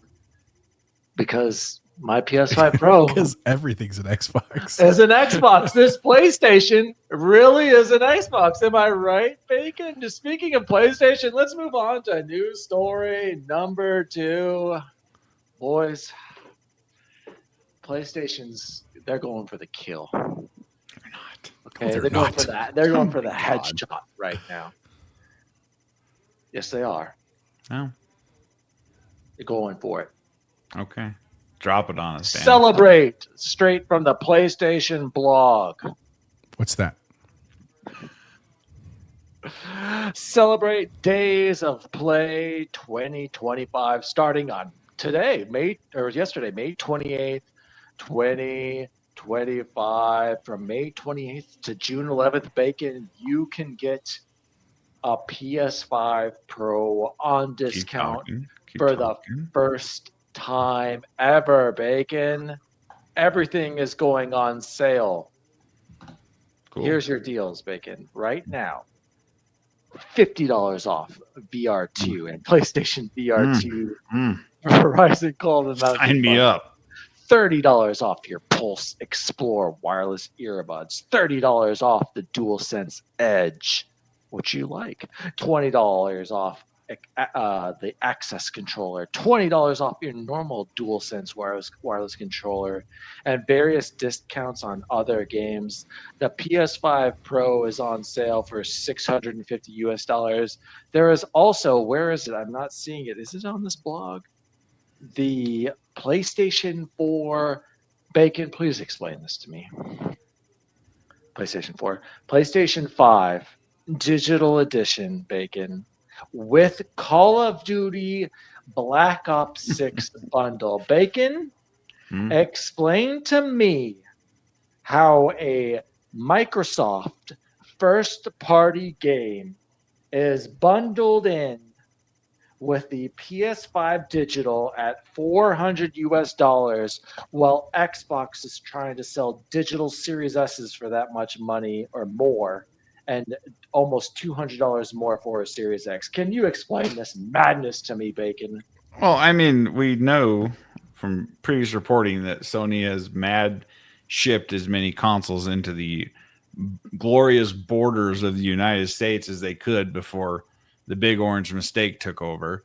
Because my PS5 Pro because everything's an Xbox. Is an Xbox. This PlayStation really is an Xbox. Am I right, Bacon? Just speaking of PlayStation, let's move on to news story number 2. Boys, PlayStation's, they're going for the kill. They're not. Okay, they're going for that. They're going for the headshot right now. Yes, they are. Oh. They're going for it. Okay. Drop it on us, Dan. Celebrate straight from the PlayStation blog. What's that? Celebrate Days of Play 2025 starting on today, May 28th, 2025. From May 28th to June 11th, Bacon, you can get a PS5 Pro on discount for the first time ever, Bacon. Everything is going on sale. Cool. Here's your deals, Bacon. Right now, $50 off VR2 and PlayStation VR2. Verizon Call the Mountain. Sign me up. $30 off your Pulse Explore wireless earbuds. $30 off the DualSense Edge. What you like? $20 off the Access controller. $20 off your normal DualSense wireless controller, and various discounts on other games. The PS5 Pro is on sale for $650 US. There is also, where is it? I'm not seeing it. Is it on this blog? The PlayStation 4. Bacon, please explain this to me. PlayStation 4. PlayStation 5 Digital Edition, Bacon, with Call of Duty Black Ops 6 bundle. Bacon, explain to me how a Microsoft first-party game is bundled in with the PS5 digital at $400 US, while Xbox is trying to sell digital Series S's for that much money or more, and almost $200 more for a Series X. Can you explain this madness to me, Bacon? Well, I mean, we know from previous reporting that Sony has shipped as many consoles into the glorious borders of the United States as they could before the big orange mistake took over.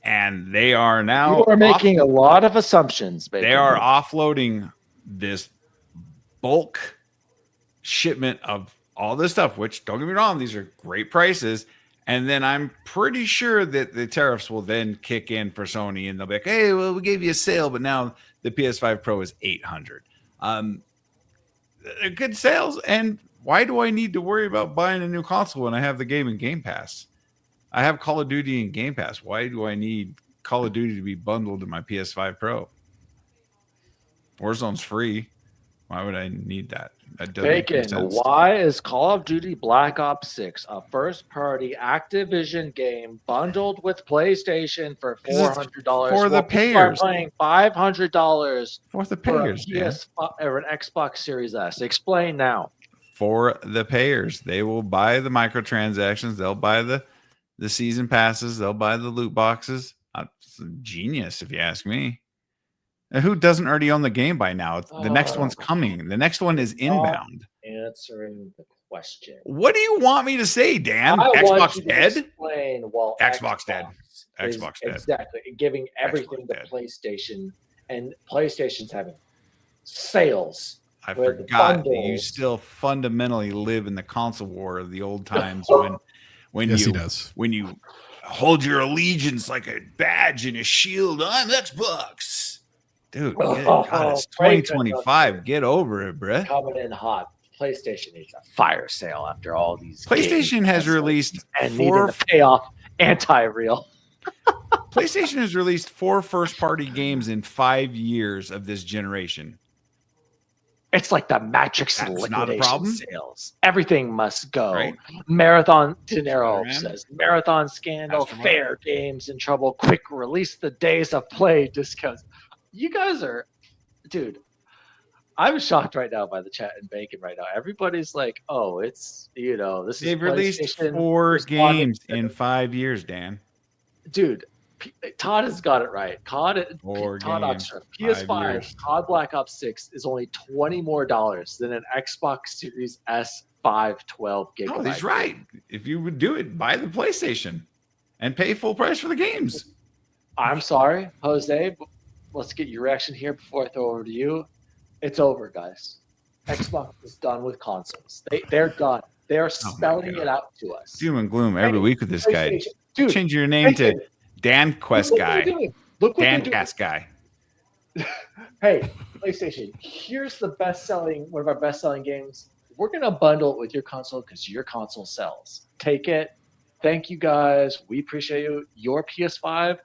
And they are now You are making a lot of assumptions. Bacon. They are offloading this bulk shipment of all this stuff, which don't get me wrong, these are great prices. And then I'm pretty sure that the tariffs will then kick in for Sony, and they'll be like, hey, well, we gave you a sale, but now the PS5 Pro is $800. They're good sales. And why do I need to worry about buying a new console when I have the game in Game Pass? I have Call of Duty in Game Pass. Why do I need Call of Duty to be bundled in my PS5 Pro? Warzone's free. Why would I need that? That doesn't make Bacon, sense. why is Call of Duty Black Ops 6 a first-party Activision game bundled with PlayStation for $400? For the payers. Paying $500 For the for a payers, man. PS5 or an Xbox Series S. Explain now. For the payers. They will buy the microtransactions. They'll buy the season passes. They'll buy the loot boxes. It's genius, if you ask me. And who doesn't already own the game by now? The next one's coming. The next one is inbound. Answering the question. What do you want me to say, Dan? I want Xbox you to dead? explain, well, Xbox dead. is Xbox dead. Exactly. Giving everything Xbox to dead. PlayStation, and PlayStation's having sales. I where the forgot that you bundles- still fundamentally live in the console war of the old times when Yes, you he does. when you hold your allegiance like a badge and a shield. I'm Xbox. Dude, God, it's 2025. Get over it, bruh. Coming in hot. PlayStation needs a fire sale after all these. PlayStation games has released and needing to pay off anti-real. PlayStation has released 4 first-party games in 5 years of this generation. It's like the Matrix That's liquidation not a problem. sales. Everything must go. Right. Marathon De Niro Man. says Marathon scandal, Mastermind. fair games in trouble. Quick release the days of play discounts. You guys are, dude. I'm shocked right now by the chat and Bacon right now. Everybody's like, "Oh, it's this is." They've released PlayStation 4 responding games to- in 5 years, Dan. Dude, Todd has got it right. Todd 4 Todd games, Oxford, 5 PS5, years. COD Black Ops 6 is only $20 more than an Xbox Series S 512 gigabyte. Oh, he's right. If you would do it, buy the PlayStation and pay full price for the games. I'm sorry, Jose. But let's get your reaction here before I throw over to you. It's over, guys. Xbox is done with consoles. They're done. They are spelling God. it out to us. Doom and gloom every week with this guy. PlayStation. Dude, Change your name to Bacon. Dan Quest look what Guy. they're doing. Look what Dan they're doing. Cast Guy. Hey, PlayStation, here's the one of our best-selling games. We're going to bundle it with your console because your console sells. Take it. Thank you, guys. We appreciate you. Your PS5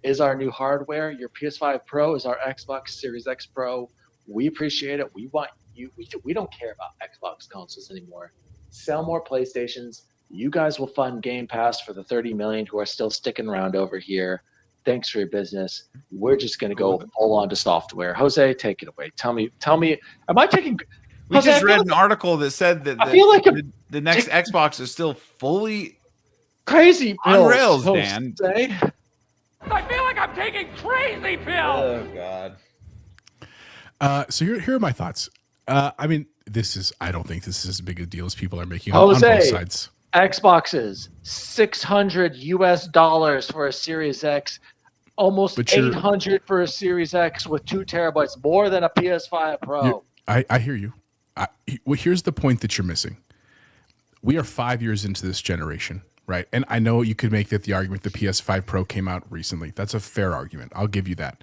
is our new hardware. Your PS5 Pro is our Xbox Series X Pro. We appreciate it. We want you. We don't care about Xbox consoles anymore. Sell more PlayStations. You guys will fund Game Pass for the 30 million who are still sticking around over here. Thanks for your business. We're just going to go full on to software. Jose, take it away. Tell me, am I taking... We Jose, just I read feel an article that said that I feel like the next Xbox is still fully crazy on pills, rails, Jose. Dan. I feel like I'm taking crazy pills. God. So here are my thoughts. I mean, I don't think this is as big a deal as people are making on both Jose, sides. Xboxes, $600 for a Series X, almost But you're- $800 for a Series X with 2 terabytes, more than a PS5 Pro. I hear you. Well, here's the point that you're missing. We are 5 years into this generation, right? And I know you could make that the argument the PS5 Pro came out recently. That's a fair argument. I'll give you that.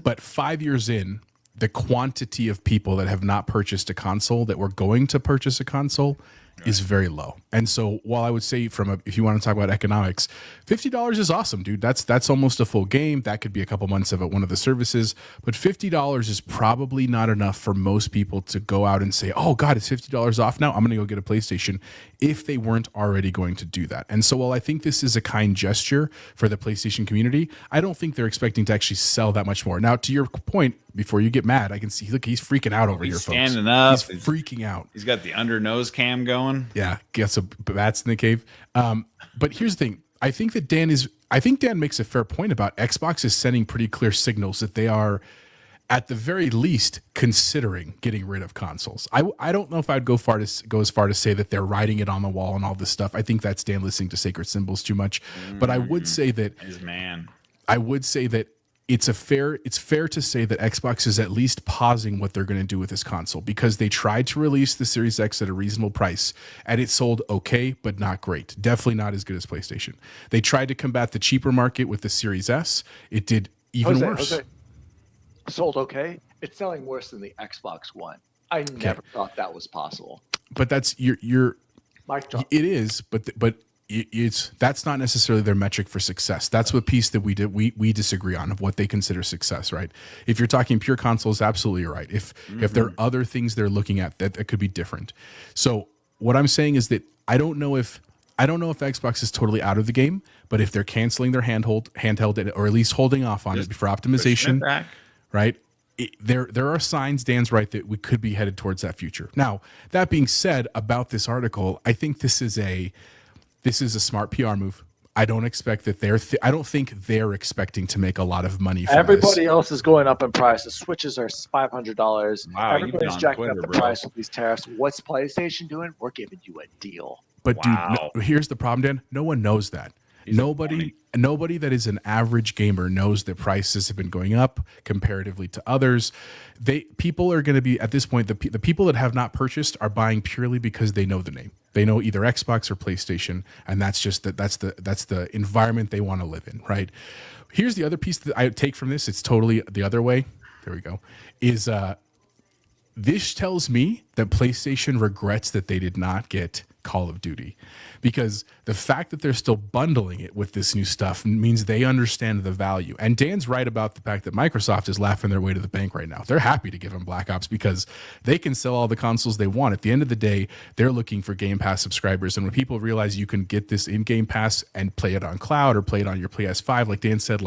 But 5 years in, the quantity of people that have not purchased a console that were going to purchase a console is very low. And so while I would say if you want to talk about economics, $50 is awesome, dude. That's almost a full game. That could be a couple months of one of the services, but $50 is probably not enough for most people to go out and say, oh God, it's $50 off now. I'm going to go get a PlayStation, if they weren't already going to do that. And so while I think this is a kind gesture for the PlayStation community, I don't think they're expecting to actually sell that much more. Now, to your point, before you get mad, I can see, look, he's freaking out over here, folks. Standing up. He's freaking out. He's got the under nose cam going. Yeah, got some bats in the cave. But here's the thing. I think Dan makes a fair point about Xbox is sending pretty clear signals that they are at the very least considering getting rid of consoles. I don't know if I'd go as far to say that they're writing it on the wall and all this stuff. I think that's Dan listening to sacred symbols too much. But I would say that His man. I would say that it's fair to say that Xbox is at least pausing what they're going to do with this console, because they tried to release the Series X at a reasonable price and it sold okay, but not great. Definitely not as good as PlayStation. They tried to combat the cheaper market with the Series S. It did even worse. Sold okay. It's selling worse than the Xbox One. I never thought that was possible. But that's your Mic drop. It is, but it's that's not necessarily their metric for success. That's what piece that we disagree on of what they consider success, right? If you're talking pure consoles, absolutely you're right. If there are other things they're looking at that could be different. So what I'm saying is that I don't know if Xbox is totally out of the game, but if they're canceling their handheld or at least holding off on it for optimization, right? There are signs, Dan's right, that we could be headed towards that future. Now, that being said, about this article, I think this is a smart PR move. I don't expect that I don't think they're expecting to make a lot of money from Everybody this. else is going up in price. The Switches are $500. Wow, Everybody's jacking Twitter, up the bro. price with these tariffs. What's PlayStation doing? We're giving you a deal. But Wow. dude, here's the problem, Dan. No one knows that. Nobody that is an average gamer knows that prices have been going up comparatively to others. People are going to be at this point. The people that have not purchased are buying purely because they know the name. They know either Xbox or PlayStation, and that's the environment they want to live in, right? Here's the other piece that I take from this. It's totally the other way. There we go. This tells me that PlayStation regrets that they did not get Call of Duty, because the fact that they're still bundling it with this new stuff means they understand the value. And Dan's right about the fact that Microsoft is laughing their way to the bank right now. They're happy to give them Black Ops because they can sell all the consoles they want. At the end of the day, they're looking for Game Pass subscribers. And when people realize you can get this in Game Pass and play it on cloud or play it on your PS5, like Dan said,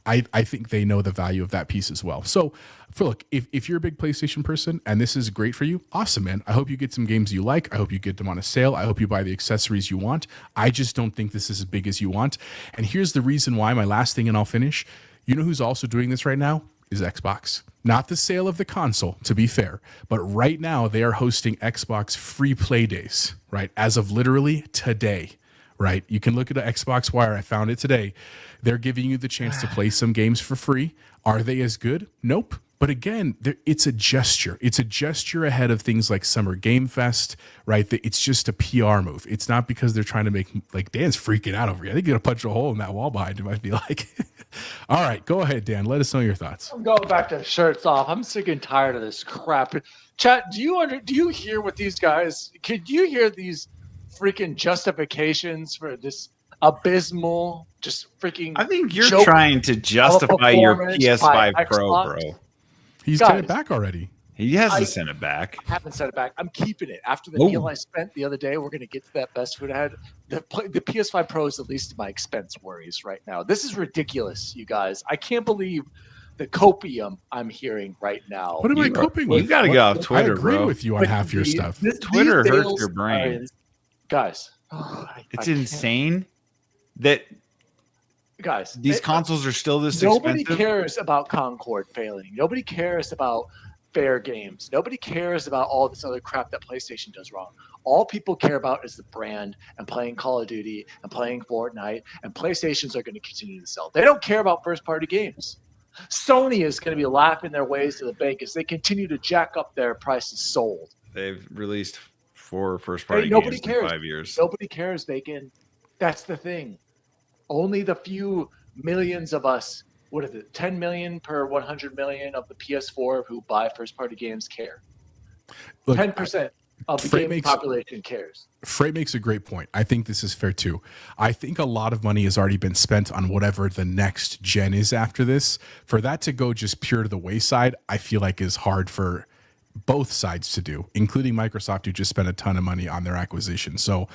I think they know the value of that piece as well. So, look, if you're a big PlayStation person and this is great for you, awesome, man. I hope you get some games you like. I hope you get them on a sale. I hope you buy the accessories you want. I just don't think this is as big as you want. And here's the reason why. My last thing, and I'll finish. You know who's also doing this right now? Is Xbox. Not the sale of the console, to be fair, but right now they are hosting Xbox free play days, right? As of literally today. Right. You can look at the Xbox Wire. I found it today. They're giving you the chance to play some games for free. Are they as good? Nope. But again, it's a gesture. It's a gesture ahead of things like Summer Game Fest, right? It's just a PR move. It's not because they're trying to make, like, Dan's freaking out over here. I think you're going to punch a hole in that wall behind him, I feel like. All right, go ahead, Dan. Let us know your thoughts. I'm going back to shirts off. I'm sick and tired of this crap. Chat, do you hear what these guys, could you hear these freaking justifications for this abysmal, just freaking I think you're trying to justify your PS5 Pro, bro. He's got it back already. He hasn't sent it back. I haven't sent it back. I'm keeping it. After the deal I spent the other day, we're going to get to that best food ahead. The PS5 Pro is the least of my expense worries right now. This is ridiculous, you guys. I can't believe the copium I'm hearing right now. What am I coping with? You've got to get off Twitter, I agree bro. with you on half your stuff. Twitter hurts your brain. Guys. It's insane that these consoles are still this nobody expensive. Cares about Concord failing. Nobody cares about fair games. Nobody cares about all this other crap that PlayStation does wrong. All people care about is the brand and playing Call of Duty and playing Fortnite, and PlayStations are going to continue to sell. They don't care about first-party games. Sony is going to be laughing their ways to the bank as they continue to jack up their prices sold. They've released 4 first-party nobody games cares. in 5 years. Nobody cares, Bacon. That's the thing. Only the few millions of us, what is it, 10 million per 100 million of the PS4 who buy first-party games care. Look, 10% of the gaming population cares. Freight makes a great point. I think this is fair too. I think a lot of money has already been spent on whatever the next gen is after this. For that to go just pure to the wayside, I feel like is hard for both sides to do, including Microsoft, who just spent a ton of money on their acquisition. So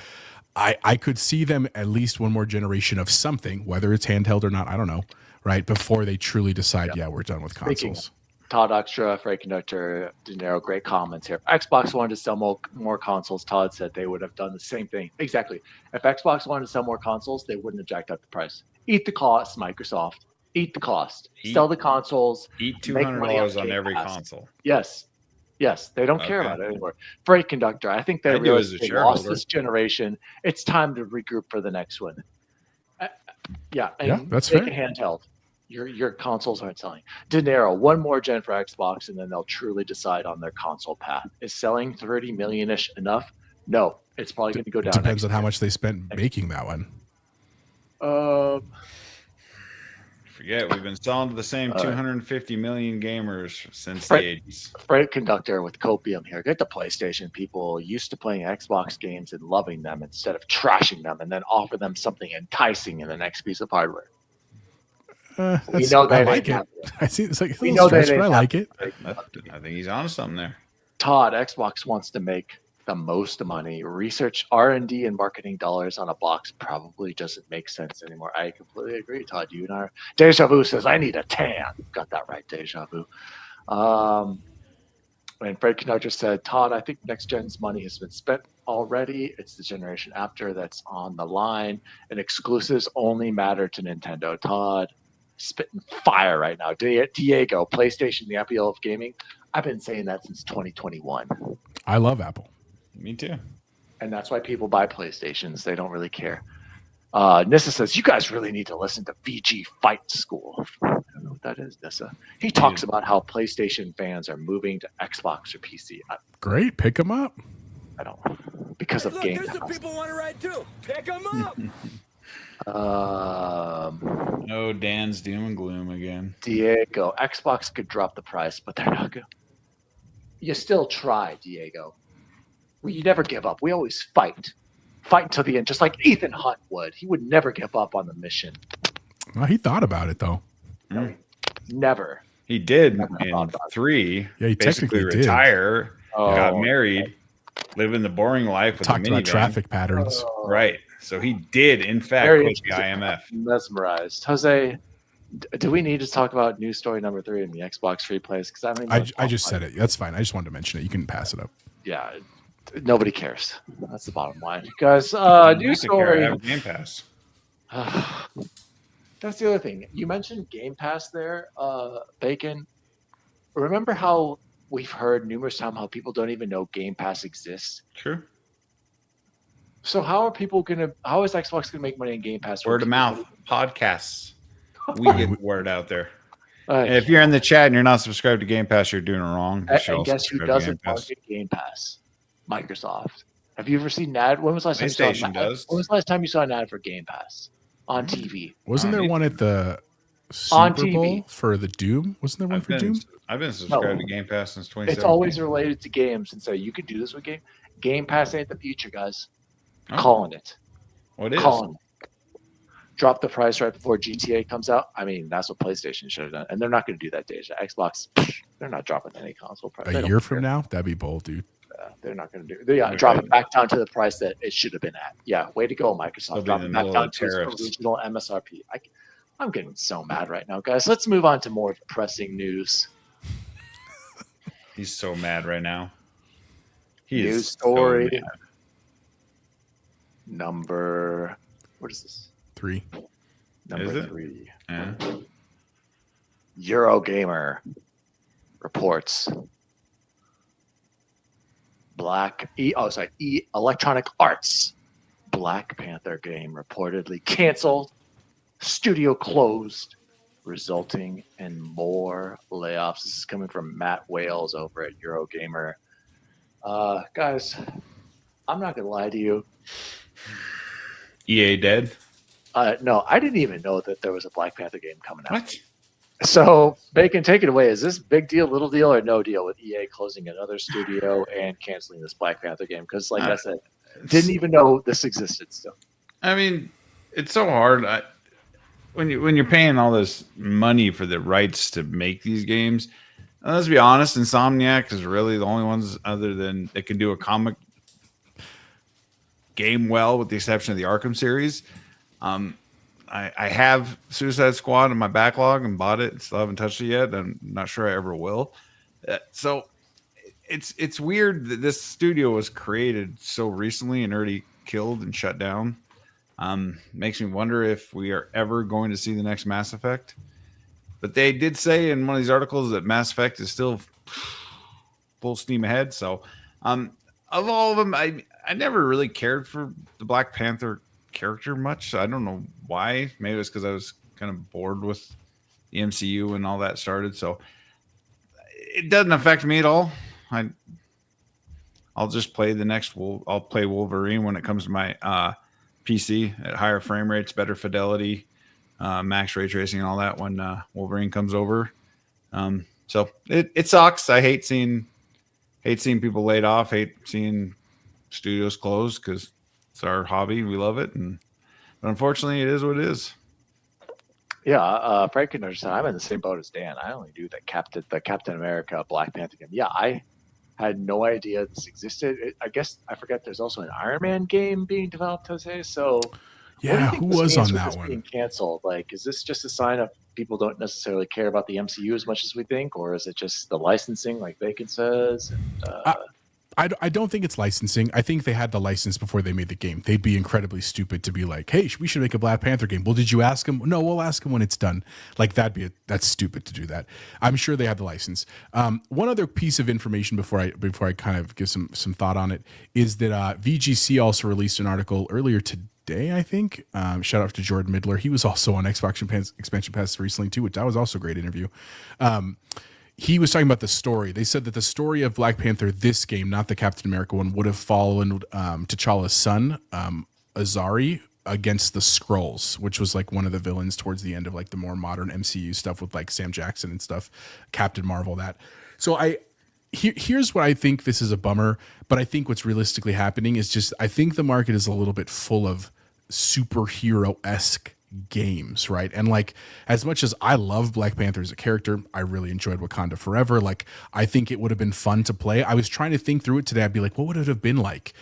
I could see them at least one more generation of something, whether it's handheld or not, I don't know, right? Before they truly decide, we're done with consoles. Todd Extra, Freight Conductor, De Niro, great comments here. If Xbox wanted to sell more consoles, Todd said they would have done the same thing. Exactly. If Xbox wanted to sell more consoles, they wouldn't have jacked up the price. Eat the cost, Microsoft. Eat the cost. Eat- Sell the consoles. Eat make money $200 on Game every Pass. console. Yes. They don't care Okay. about it anymore. Freight Conductor, I think they I do realized as a they lost shareholder. this generation. It's time to regroup for the next one. Yeah, and Yeah, that's make fair. it handheld. Your consoles aren't selling. De Niro, one more gen for Xbox, and then they'll truly decide on their console path. Is selling 30 million-ish enough? No, it's probably going to go down. Depends on how much they spent making that one. Forget, we've been selling to the same 250 million gamers since the Freight 80s. Freight Conductor with copium here. Get the PlayStation people used to playing Xbox games and loving them instead of trashing them, and then offer them something enticing in the next piece of hardware. We know that I like ain't it. I see it's like We a know little that stretch, but I ain't like it. I think he's onto something there. Todd, Xbox wants to make the most money. Research, R&D, and marketing dollars on a box probably doesn't make sense anymore. I completely agree, Todd. You and I are. Deja Vu says, I need a tan. Got that right, Deja Vu. And Fred Conductor said, Todd, I think next gen's money has been spent already. It's the generation after that's on the line, and exclusives only matter to Nintendo. Todd, spitting fire right now. Diego, PlayStation, the appeal of gaming. I've been saying that since 2021. I love Apple. Me too. And that's why people buy PlayStations. They don't really care. Nissa says, you guys really need to listen to VG Fight School. I don't know what that is, Nissa. He talks about how PlayStation fans are moving to Xbox or PC. Great. Pick them up. I don't. Because of Game Pass. people want to ride too. Pick them up. No, Dan's doom and gloom again. Diego, Xbox could drop the price, but they're not going to. You still try, Diego. You never give up. We always fight. Fight until the end, just like Ethan Hunt would. He would never give up on the mission. Well, he thought about it, though. No, never. He did Never thought in about it. 3. Yeah, he basically technically did. retire, got Oh. married, living the boring life with Talked a about minivan. traffic patterns. Right. So he did, in fact, Very quit the interesting. IMF. Mesmerized. Jose, do we need to talk about news story number 3 in the Xbox free plays? Because I just said it. That's fine. I just wanted to mention it. You can pass it up. Yeah, nobody cares. That's the bottom line, guys. I News don't care, I story. have Game Pass. That's the other thing. You mentioned Game Pass there, Bacon. Remember how we've heard numerous times how people don't even know Game Pass exists? True. So how is Xbox gonna make money in Game Pass? Word of mouth, podcasts. We get the word out there. And And if you're in the chat and you're not subscribed to Game Pass, you're doing it wrong. You should and also guess who subscribe to doesn't Game Pass. market Game Pass? Microsoft. Have you ever seen an ad? When was the last time you saw PlayStation an ad? does. When was the last time you saw an ad for Game Pass on TV? Wasn't there need one at the On Super TV. Bowl for the Doom? Wasn't there one I've for Doom? been subscribed No. to Game Pass since 2017. It's always related to games, and so you could do this with game. Game Pass ain't the future, guys. Oh. Calling it. What is? Calling it. Drop the price right before GTA comes out. I mean, that's what PlayStation should have done, and they're not going to do that. Deja Xbox, they're not dropping any console price. A year from now? That'd be bold, dude. They're not going to do. Yeah, drop it back down to the price that it should have been at. Yeah, way to go, They'll Microsoft. be Drop in it the back middle down of to its tariffs. original MSRP. I'm getting so mad right now, guys. Let's move on to more depressing news. He's so mad right now. He News is story. so mad. Number. What is this? 3. Number Is it? 3. Yeah. Eurogamer reports Electronic Arts Black Panther game reportedly canceled, studio closed, resulting in more layoffs. This is coming from Matt Wales over at Eurogamer. Guys, I'm not gonna lie to you. EA dead. No, I didn't even know that there was a Black Panther game coming out. What? So, Bacon, take it away. Is this big deal, little deal, or no deal with EA closing another studio and canceling this Black Panther game? Because, like I said, didn't even know this existed still. I mean, it's so hard. When you're paying all this money for the rights to make these games, and let's be honest, Insomniac is really the only ones other than that can do a comic game well, with the exception of the Arkham series. I have Suicide Squad in my backlog and bought it. Still haven't touched it yet. I'm not sure I ever will. So it's weird that this studio was created so recently and already killed and shut down. Makes me wonder if we are ever going to see the next Mass Effect. But they did say in one of these articles that Mass Effect is still full steam ahead. So, of all of them, I never really cared for the Black Panther character much. I don't know why. Maybe it's because I was kind of bored with the MCU and all that started. So it doesn't affect me at all. I'll just play I'll play Wolverine when it comes to my PC at higher frame rates, better fidelity, max ray tracing, and all that when Wolverine comes over. So it sucks. I hate seeing people laid off. Hate seeing studios close because it's our hobby. We love it, but unfortunately, it is what it is. Yeah, Frank can understand. I'm in the same boat as Dan. I only do the Captain America Black Panther game. Yeah, I had no idea this existed. I guess I forget there's also an Iron Man game being developed, Jose. So yeah, who was on that one? Being canceled. Like, is this just a sign of people don't necessarily care about the MCU as much as we think, or is it just the licensing, like Bacon says? And, I don't think it's licensing. I think they had the license before they made the game. They'd be incredibly stupid to be like, hey, we should make a Black Panther game. Well, did you ask them? No, we'll ask them when it's done. Like that's stupid to do that. I'm sure they had the license. One other piece of information before I kind of give some thought on it is that VGC also released an article earlier today, I think. Shout out to Jordan Midler. He was also on Xbox Expansion Pass recently too, which that was also a great interview. He was talking about the story. They said that the story of Black Panther, this game, not the Captain America one, would have followed T'Challa's son, Azari, against the Skrulls, which was like one of the villains towards the end of like the more modern MCU stuff with like Sam Jackson and stuff, Captain Marvel, that. So here's what I think. This is a bummer, but I think what's realistically happening is just, I think the market is a little bit full of superhero-esque games, right? And like, as much as I love Black Panther as a character, I really enjoyed Wakanda Forever. Like, I think it would have been fun to play. I was trying to think through it today. I'd be like, what would it have been like?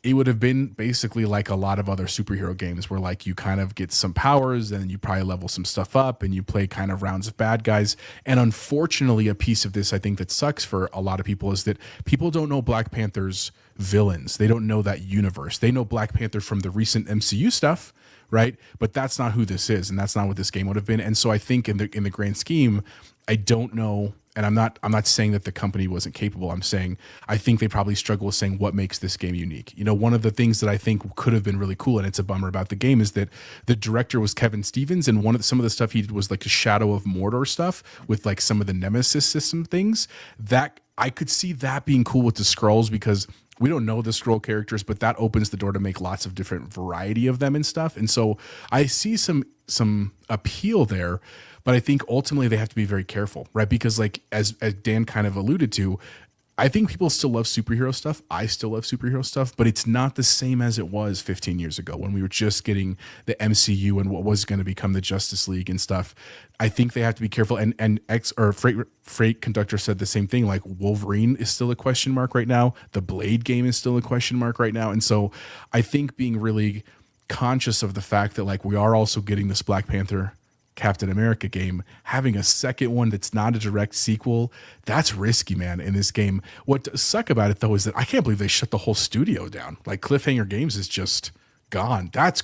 It would have been basically like a lot of other superhero games where like you kind of get some powers and you probably level some stuff up and you play kind of rounds of bad guys. And unfortunately, a piece of this I think that sucks for a lot of people is that people don't know Black Panther's villains. They don't know that universe. They know Black Panther from the recent MCU stuff, right? But that's not who this is, and that's not what this game would have been. And so I think in the grand scheme, I don't know, and I'm not saying that the company wasn't capable. I'm saying I think they probably struggle with saying what makes this game unique. You know, one of the things that I think could have been really cool, and it's a bummer about the game, is that the director was Kevin Stevens, and some of the stuff he did was like a Shadow of Mordor stuff with like some of the Nemesis system things. That I could see that being cool with the Skrulls, because we don't know the Skrull characters, but that opens the door to make lots of different variety of them and stuff. And so I see some appeal there, but I think ultimately they have to be very careful, right? Because like, as Dan kind of alluded to, I think people still love superhero stuff. I still love superhero stuff, but it's not the same as it was 15 years ago when we were just getting the MCU and what was going to become the Justice League and stuff. I think they have to be careful. And Freight Conductor said the same thing. Like, Wolverine is still a question mark right now. The Blade game is still a question mark right now. And so I think being really conscious of the fact that like we are also getting this Black Panther Captain America game, having a second one that's not a direct sequel, that's risky, man, in this game. What does suck about it though is that I can't believe they shut the whole studio down. Like, Cliffhanger Games is just gone. That's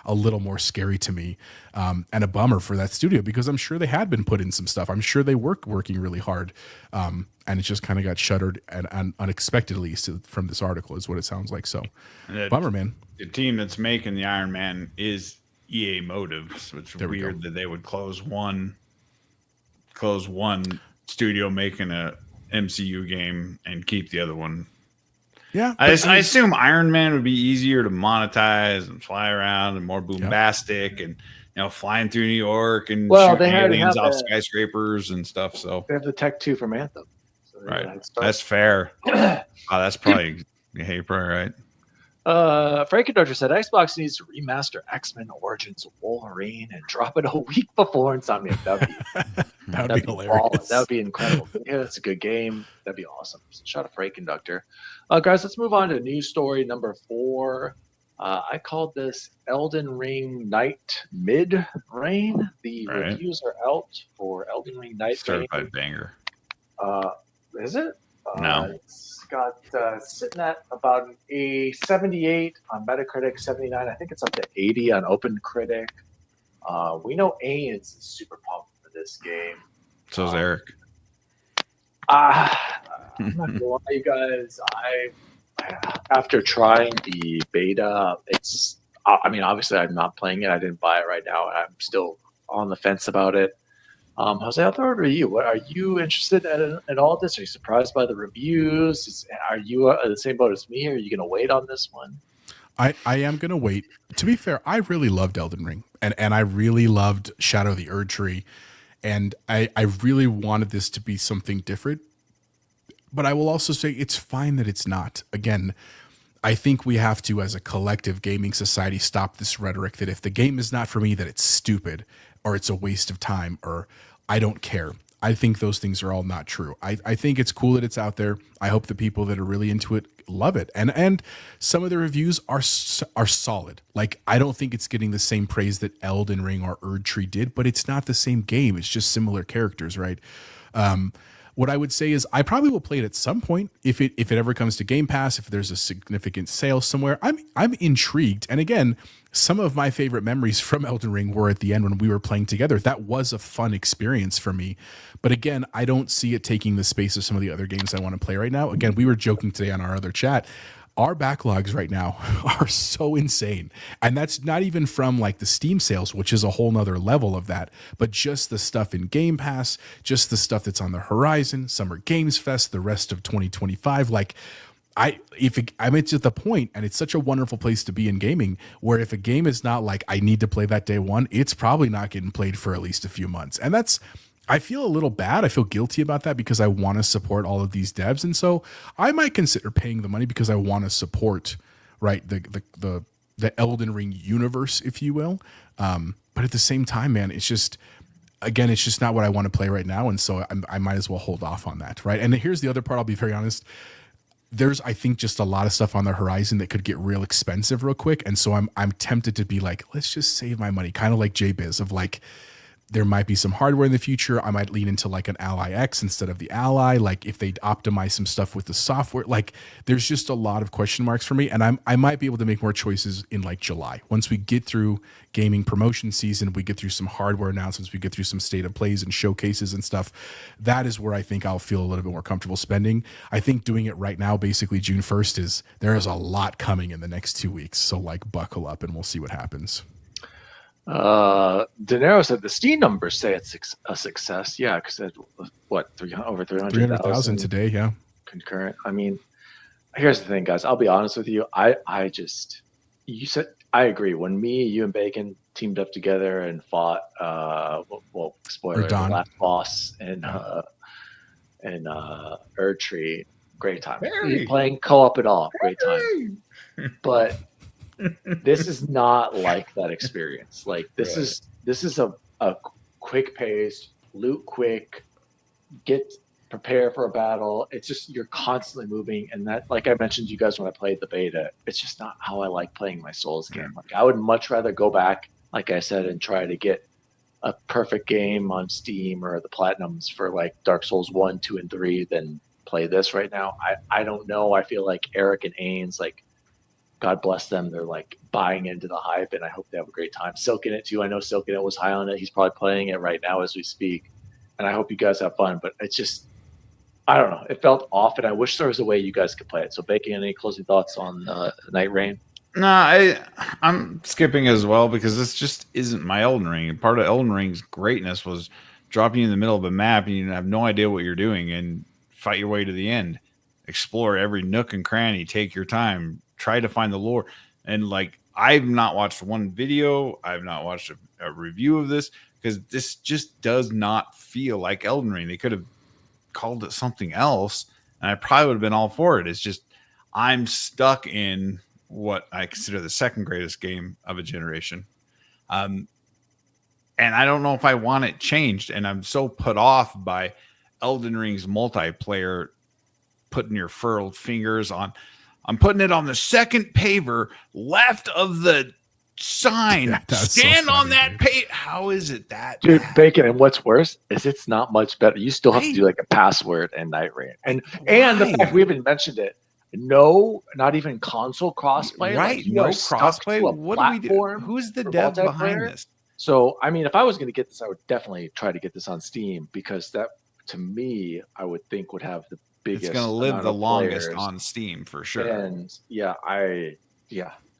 a little more scary to me, and a bummer for that studio, because I'm sure they had been put in some stuff. I'm sure they were working really hard, and it just kind of got shuttered and unexpectedly from this article is what it sounds like. So bummer, man. The team that's making the Iron Man is EA Motives, which is weird that they would close one studio making a MCU game and keep the other one. Yeah, I assume Iron Man would be easier to monetize and fly around and more bombastic, and flying through New York and shooting aliens off skyscrapers and stuff. So they have the tech too from Anthem. So right, that's fair. That's probably right. Frank Conductor said Xbox needs to remaster X-Men Origins Wolverine and drop it a week before Insomniac. That'd be hilarious. That would be incredible. Yeah, that's a good game. That'd be awesome. Shout out Frank Conductor. Guys, let's move on to news story number 4. I called this Elden Ring Nightreign. The reviews are out for Elden Ring Nightreign. Certified banger. Is it? No. It's got sitting at about a 78 on Metacritic, 79. I think it's up to 80 on OpenCritic. We know Ains is super pumped for this game. So is Eric. I'm not gonna lie, you guys. After trying the beta, it's. I mean, obviously, I'm not playing it. I didn't buy it right now, and I'm still on the fence about it. Jose, I'll throw it to you. What are you interested in all of this? Are you surprised by the reviews? Are you the same boat as me? Or are you going to wait on this one? I am going to wait. To be fair, I really loved Elden Ring, and I really loved Shadow of the Erd Tree, and I really wanted this to be something different. But I will also say it's fine that it's not. Again, I think we have to, as a collective gaming society, stop this rhetoric that if the game is not for me, that it's stupid or it's a waste of time or I don't care. I think those things are all not true. I think it's cool that it's out there. I hope the people that are really into it love it. And some of the reviews are solid. Like, I don't think it's getting the same praise that Elden Ring or Erd Tree did, but it's not the same game. It's just similar characters, right? What I would say is I probably will play it at some point if it ever comes to Game Pass, if there's a significant sale somewhere. I'm intrigued. And again, some of my favorite memories from Elden Ring were at the end when we were playing together. That was a fun experience for me. But again, I don't see it taking the space of some of the other games I want to play right now. Again, we were joking today on our other chat. Our backlogs right now are so insane. And that's not even from like the Steam sales, which is a whole nother level of that, but just the stuff in Game Pass, just the stuff that's on the horizon, Summer Games Fest, the rest of 2025. Like I'm at the point, and it's such a wonderful place to be in gaming, where if a game is not like I need to play that day one, it's probably not getting played for at least a few months. And I feel a little bad. I feel guilty about that because I want to support all of these devs. And so I might consider paying the money because I want to support, right, the Elden Ring universe, if you will. But at the same time, man, it's just not what I want to play right now. And so I might as well hold off on that, right? And here's the other part, I'll be very honest. There's, I think, just a lot of stuff on the horizon that could get real expensive real quick. And so I'm tempted to be like, let's just save my money, kind of like JBiz of like, there might be some hardware in the future. I might lean into like an Ally X instead of the Ally. Like if they optimize some stuff with the software, like there's just a lot of question marks for me. And I might be able to make more choices in like July. Once we get through gaming promotion season, we get through some hardware announcements, we get through some state of plays and showcases and stuff. That is where I think I'll feel a little bit more comfortable spending. I think doing it right now, basically June 1st, there is a lot coming in the next 2 weeks. So like buckle up and we'll see what happens. Dinero said the Steam numbers say it's a success. Yeah, because what, over 300,000 today. Yeah, concurrent. I mean, here's the thing, guys. I'll be honest with you. You said I agree. When you and Bacon teamed up together and fought, spoiler, the last boss and Erd Tree, great time. Playing co-op at all, great time. But this is not like that experience. Like this is a quick paced, loot quick, prepare for a battle. It's just you're constantly moving, and that, like I mentioned to you guys when I played the beta, it's just not how I like playing my Souls game. Like I would much rather go back, like I said, and try to get a perfect game on Steam or the Platinums for like Dark Souls 1, 2, and 3 than play this right now. I don't know. I feel like Eric and Ains, like God bless them, they're like buying into the hype, and I hope they have a great time. Silk in it too. I know Silk in it was high on it. He's probably playing it right now as we speak, and I hope you guys have fun. But it's just, I don't know. It felt off, and I wish there was a way you guys could play it. So, Bacon, any closing thoughts on Nightreign? No, I'm skipping as well because this just isn't my Elden Ring. And part of Elden Ring's greatness was dropping you in the middle of a map and you have no idea what you're doing and fight your way to the end. Explore every nook and cranny. Take your time. Try to find the lore. And like, I've not watched one video. I've not watched a review of this because this just does not feel like Elden Ring. They could have called it something else and I probably would have been all for it. It's just, I'm stuck in what I consider the second greatest game of a generation. And I don't know if I want it changed. And I'm so put off by Elden Ring's multiplayer, putting your furled fingers on. I'm putting it on the second paver left of the sign. Stand so on that page. How is it that dude bad? Bacon? And what's worse is it's not much better. You still have to do like a password and Nightreign, and the fact we haven't mentioned it. No, not even console crossplay. Right? Like no crossplay. What do we do? Who's the dev behind this? So, I mean, if I was going to get this, I would definitely try to get this on Steam because that, to me, I would think would have the biggest. It's going to live amount the of longest players. on Steam for sure. And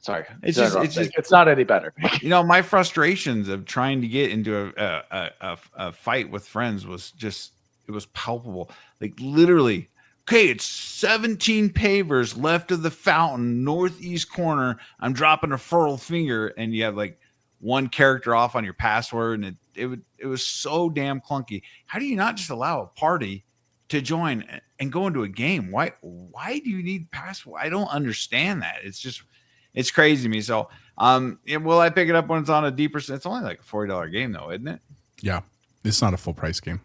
sorry, It's not any better. My frustrations of trying to get into a fight with friends was it was palpable. Like literally, okay, it's 17 pavers left of the fountain, northeast corner. I'm dropping a furled finger, and you have like one character off on your password, and it was so damn clunky. How do you not just allow a party to join and go into a game? Why do you need password? I don't understand that. It's crazy to me. So will I pick it up when it's on a deeper? It's only like a $40 game though, isn't it? Yeah. It's not a full price game.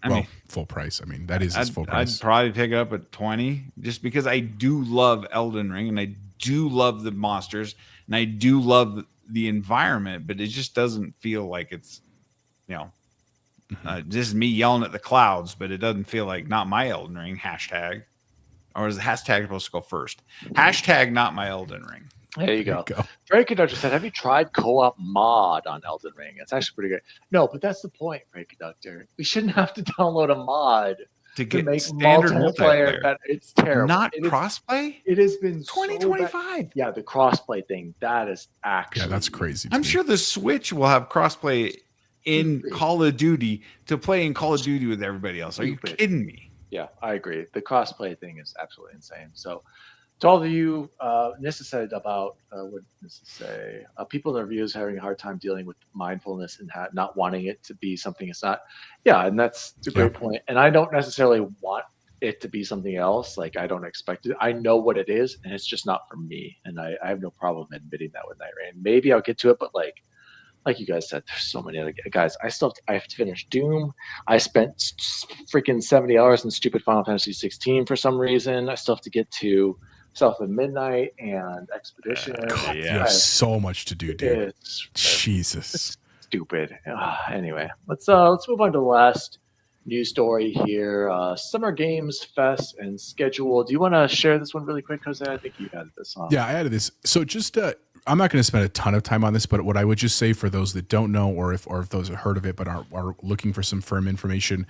Full price. I mean, that is its full price. I'd probably pick it up at 20 just because I do love Elden Ring and I do love the monsters and I do love the environment, but it just doesn't feel like it's, just me yelling at the clouds, but it doesn't feel like not my Elden Ring hashtag, or is the hashtag supposed to go first? Hashtag not my Elden Ring. There you go. Frank Conductor said, have you tried co-op mod on Elden Ring? It's actually pretty good. No, but that's the point, Frank Conductor. We shouldn't have to download a mod to make standard multiplayer better. It's terrible. Not crossplay? It has been 2025. Yeah, the crossplay thing, that is actually... Yeah, that's crazy. I'm sure the Switch will have crossplay in Call of Duty to play in Call of Duty with everybody else. Are you kidding me? Yeah, I agree. The crossplay thing is absolutely insane. So to all of you, Nissa said about, what did Nissa say? People in the reviews having a hard time dealing with mindfulness and not wanting it to be something it's not. Yeah, and that's a great point. And I don't necessarily want it to be something else. Like, I don't expect it. I know what it is, and it's just not for me. And I have no problem admitting that with Nightreign. Maybe I'll get to it, but like you guys said, there's so many other guys. I have to finish Doom. I spent freaking 70 hours in stupid Final Fantasy 16 for some reason. I still have to get to South of Midnight and Expedition. You have so much to do, dude. Jesus, it's stupid. Anyway, let's move on to the last news story here. Summer Games Fest and schedule. Do you want to share this one really quick, Jose? I think you added this on. Yeah, I added this. So just I'm not going to spend a ton of time on this, but what I would just say for those that don't know, or if those have heard of it but are looking for some firm information,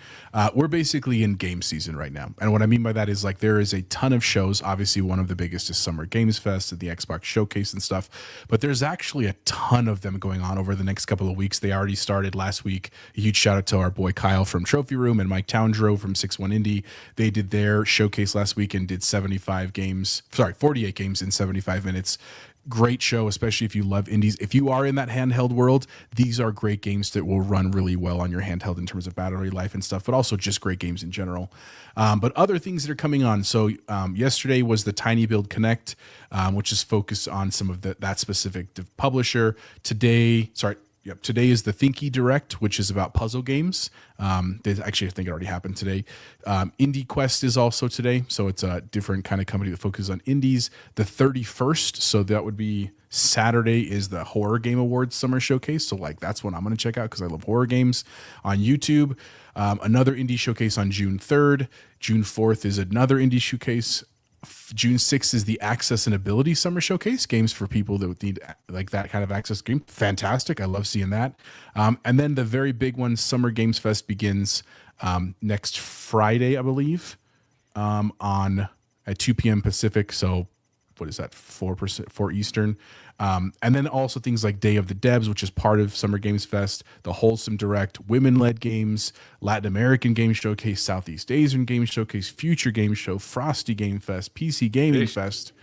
we're basically in game season right now. And what I mean by that is, like, there is a ton of shows. Obviously, one of the biggest is Summer Games Fest and the Xbox Showcase and stuff. But there's actually a ton of them going on over the next couple of weeks. They already started last week. A huge shout out to our boy Kyle from Trophy Room and Mike Towndrow from 6-1 Indie. They did their showcase last week and did 48 games in 75 minutes. Great show, especially if you love indies. If you are in that handheld world, these are great games that will run really well on your handheld in terms of battery life and stuff, but also just great games in general. But other things that are coming on. So yesterday was the Tiny Build Connect, which is focused on some of that specific publisher. Today is the Thinky Direct, which is about puzzle games. Actually, I think it already happened today. Indie Quest is also today, so it's a different kind of company that focuses on indies. The 31st, so that would be Saturday, is the Horror Game Awards Summer Showcase. So like that's what I'm going to check out because I love horror games on YouTube. Another indie showcase on June 3rd. June 4th is another indie showcase. June 6th is the Access and Ability Summer Showcase, games for people that need like that kind of access game. Fantastic. I love seeing that. And then the very big one, Summer Games Fest, begins next Friday, I believe, at 2 p.m. Pacific. So what is that, 4 Eastern? And then also things like Day of the Devs, which is part of Summer Games Fest, the Wholesome Direct, Women-Led Games, Latin American Game Showcase, Southeast Asian Game Showcase, Future Game Show, Frosty Game Fest, PC Gaming Fest,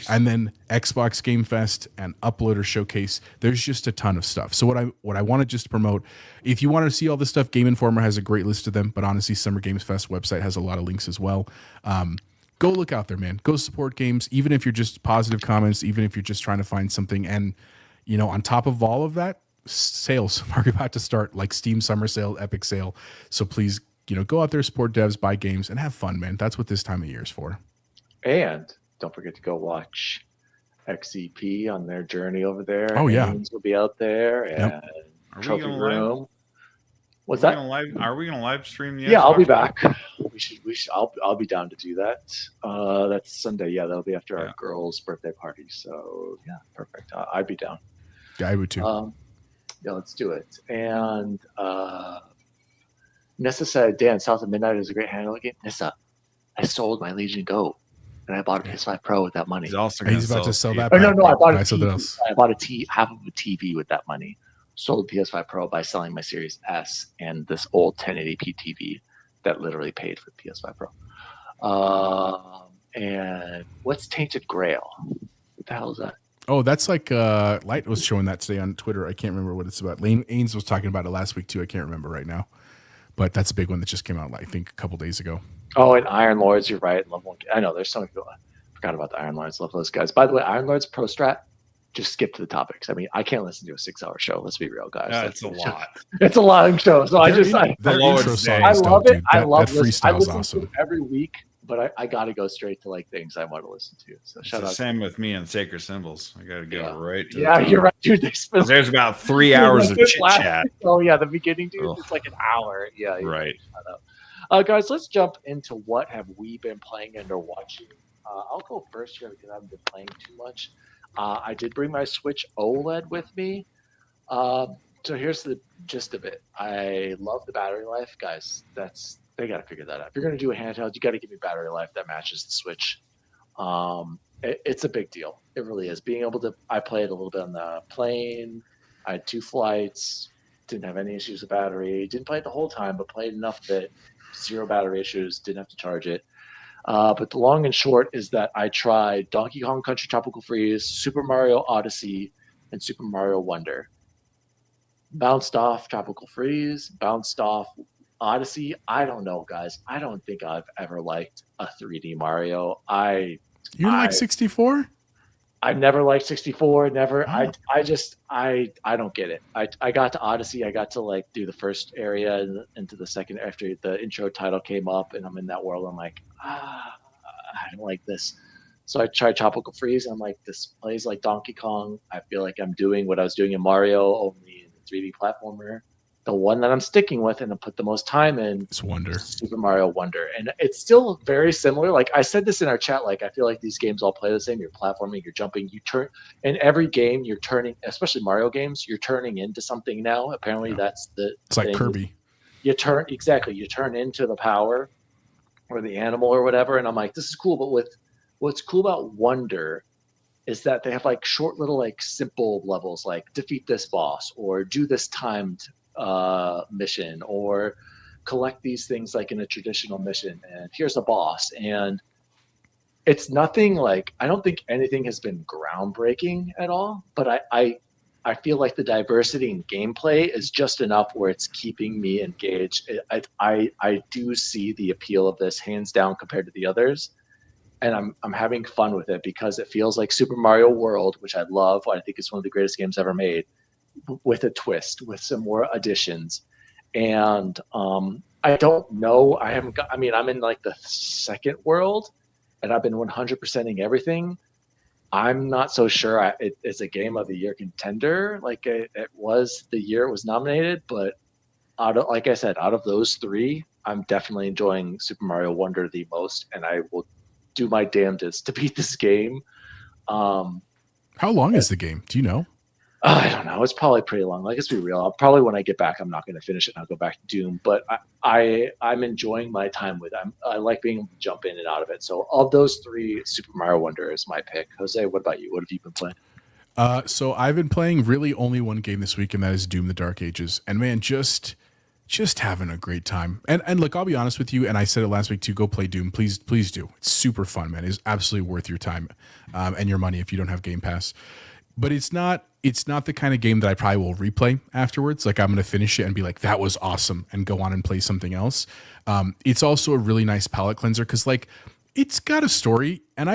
and then Xbox Game Fest and Uploader Showcase. There's just a ton of stuff. So what I want to just promote, if you want to see all this stuff, Game Informer has a great list of them, but honestly, Summer Games Fest website has a lot of links as well. Go look out there, man. Go support games, even if you're just positive comments, even if you're just trying to find something. And, on top of all of that, sales are about to start, like Steam Summer Sale, Epic Sale. So please, go out there, support devs, buy games, and have fun, man. That's what this time of year is for. And don't forget to go watch XCP on their journey over there. Oh, yeah. Games will be out there. And Trophy Room. What's that? Are we going to live stream the Yeah, Xbox? I'll be back. We should. I'll be down to do that. That's Sunday. Yeah, that'll be after our girls' birthday party. So yeah, perfect. I'd be down. Yeah, I would too. Yeah, let's do it. And Nissa said, Dan, South of Midnight is a great handheld game. Nissa, I sold my Legion Go, and I bought a PS5 Pro with that money. He's also He's about to sell that. Oh, no, I bought a something TV. else. I bought half of a TV with that money. Sold the PS5 Pro by selling my Series S and this old 1080p TV that literally paid for the PS5 Pro. And what's Tainted Grail? What the hell is that? Oh, that's like Light was showing that today on Twitter. I can't remember what it's about. Lane Ains was talking about it last week too. I can't remember right now, but that's a big one that just came out, I think, a couple days ago. Oh, and Iron Lords, you're right. Love one. I know there's so many people. I forgot about the Iron Lords. Love those guys. By the way, Iron Lords Pro Strat. Just skip to the topics. I mean, I can't listen to a 6-hour show. Let's be real, guys. That's a lot. It's a long show. So I love it. I love that freestyle. I listen awesome. to it every week, but I got to go straight to like things I want to listen to. So It's shout the out. same with me and Sacred Symbols. I got to go right to Yeah, you're right, dude. There's about 3 hours of chit chat. Oh yeah, the beginning, dude. It's like an hour. Yeah, right. Guys, let's jump into what have we been playing and or watching. I'll go first here because I haven't been playing too much. I did bring my Switch OLED with me. So here's the gist of it. I love the battery life, guys. They got to figure that out. If you're going to do a handheld, you got to give me battery life that matches the Switch. It's a big deal. It really is. Being able to, I played a little bit on the plane. I had 2 flights. Didn't have any issues with battery. Didn't play it the whole time, but played enough of it. 0 battery issues. Didn't have to charge it. But the long and short is that I tried Donkey Kong Country Tropical Freeze, Super Mario Odyssey, and Super Mario Wonder. Bounced off Tropical Freeze, bounced off Odyssey. I don't know, guys. I don't think I've ever liked a 3D Mario. You didn't like 64? I've never liked 64. Never. Oh. I don't get it. I got to Odyssey. I got to like do the first area and into the second after the intro title came up, and I'm in that world. I'm like, I don't like this. So I tried Tropical Freeze. And I'm like, this plays like Donkey Kong. I feel like I'm doing what I was doing in Mario, only in a 3D platformer. The one that I'm sticking with and I put the most time in is Wonder. Super Mario Wonder. And it's still very similar. Like I said this in our chat, like I feel like these games all play the same. You're platforming, you're jumping, you turn in every game, you're turning, especially Mario games, you're turning into something now. Apparently that's the It's like Kirby. You turn into the power or the animal or whatever. And I'm like, this is cool. But what's cool about Wonder is that they have like short little like simple levels, like defeat this boss or do this timed mission or collect these things like in a traditional mission, and here's a boss. And it's nothing like, I don't think anything has been groundbreaking at all, but I feel like the diversity in gameplay is just enough where it's keeping me engaged. I do see the appeal of this hands down compared to the others, and I'm having fun with it because it feels like Super Mario World, which I love. I think it's one of the greatest games ever made, with a twist, with some more additions. And I don't know. I'm in like the second world, and I've been 100%ing everything. I'm not so sure it's a Game of the Year contender like it was the year it was nominated. But like I said, out of those 3, I'm definitely enjoying Super Mario Wonder the most, and I will do my damnedest to beat this game. How long is the game? Do you know? I don't know. It's probably pretty long. Like, let's be real. Probably when I get back, I'm not going to finish it and I'll go back to Doom. But I'm enjoying my time with it. I like being able to jump in and out of it. So of those 3, Super Mario Wonder is my pick. Jose, what about you? What have you been playing? So I've been playing really only one game this week, and that is Doom: The Dark Ages. And man, just having a great time. And look, I'll be honest with you, and I said it last week too, go play Doom. Please do. It's super fun, man. It's absolutely worth your time and your money if you don't have Game Pass. But it's not the kind of game that I probably will replay afterwards. Like, I'm going to finish it and be like, that was awesome, and go on and play something else. It's also a really nice palate cleanser because, like, it's got a story, and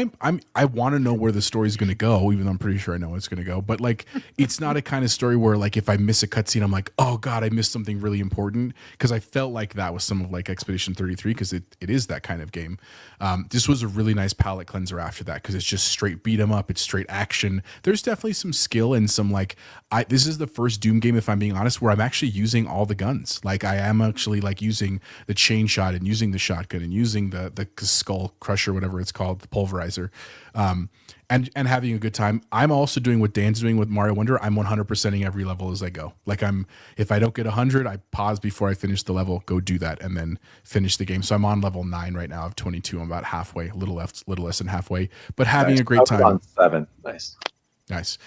I want to know where the story's going to go, even though I'm pretty sure I know where it's going to go. But like, it's not a kind of story where like if I miss a cutscene, I'm like, oh god, I missed something really important. Because I felt like that was some of like Expedition 33, because it is that kind of game. This was a really nice palate cleanser after that, because it's just straight beat 'em up. It's straight action. There's definitely some skill and some like. This is the first Doom game, if I'm being honest, where I'm actually using all the guns. Like, I am actually like using the chain shot and using the shotgun and using the skull crusher, whatever it's called, the pulver pulverizer. And having a good time. I'm also doing what Dan's doing with Mario Wonder. I'm 100%ing every level as I go. Like if I don't get 100, I pause before I finish the level, go do that, and then finish the game. So I'm on level 9 right now of 22. I'm about halfway, a little less than halfway, but having a great time. On 7. Nice.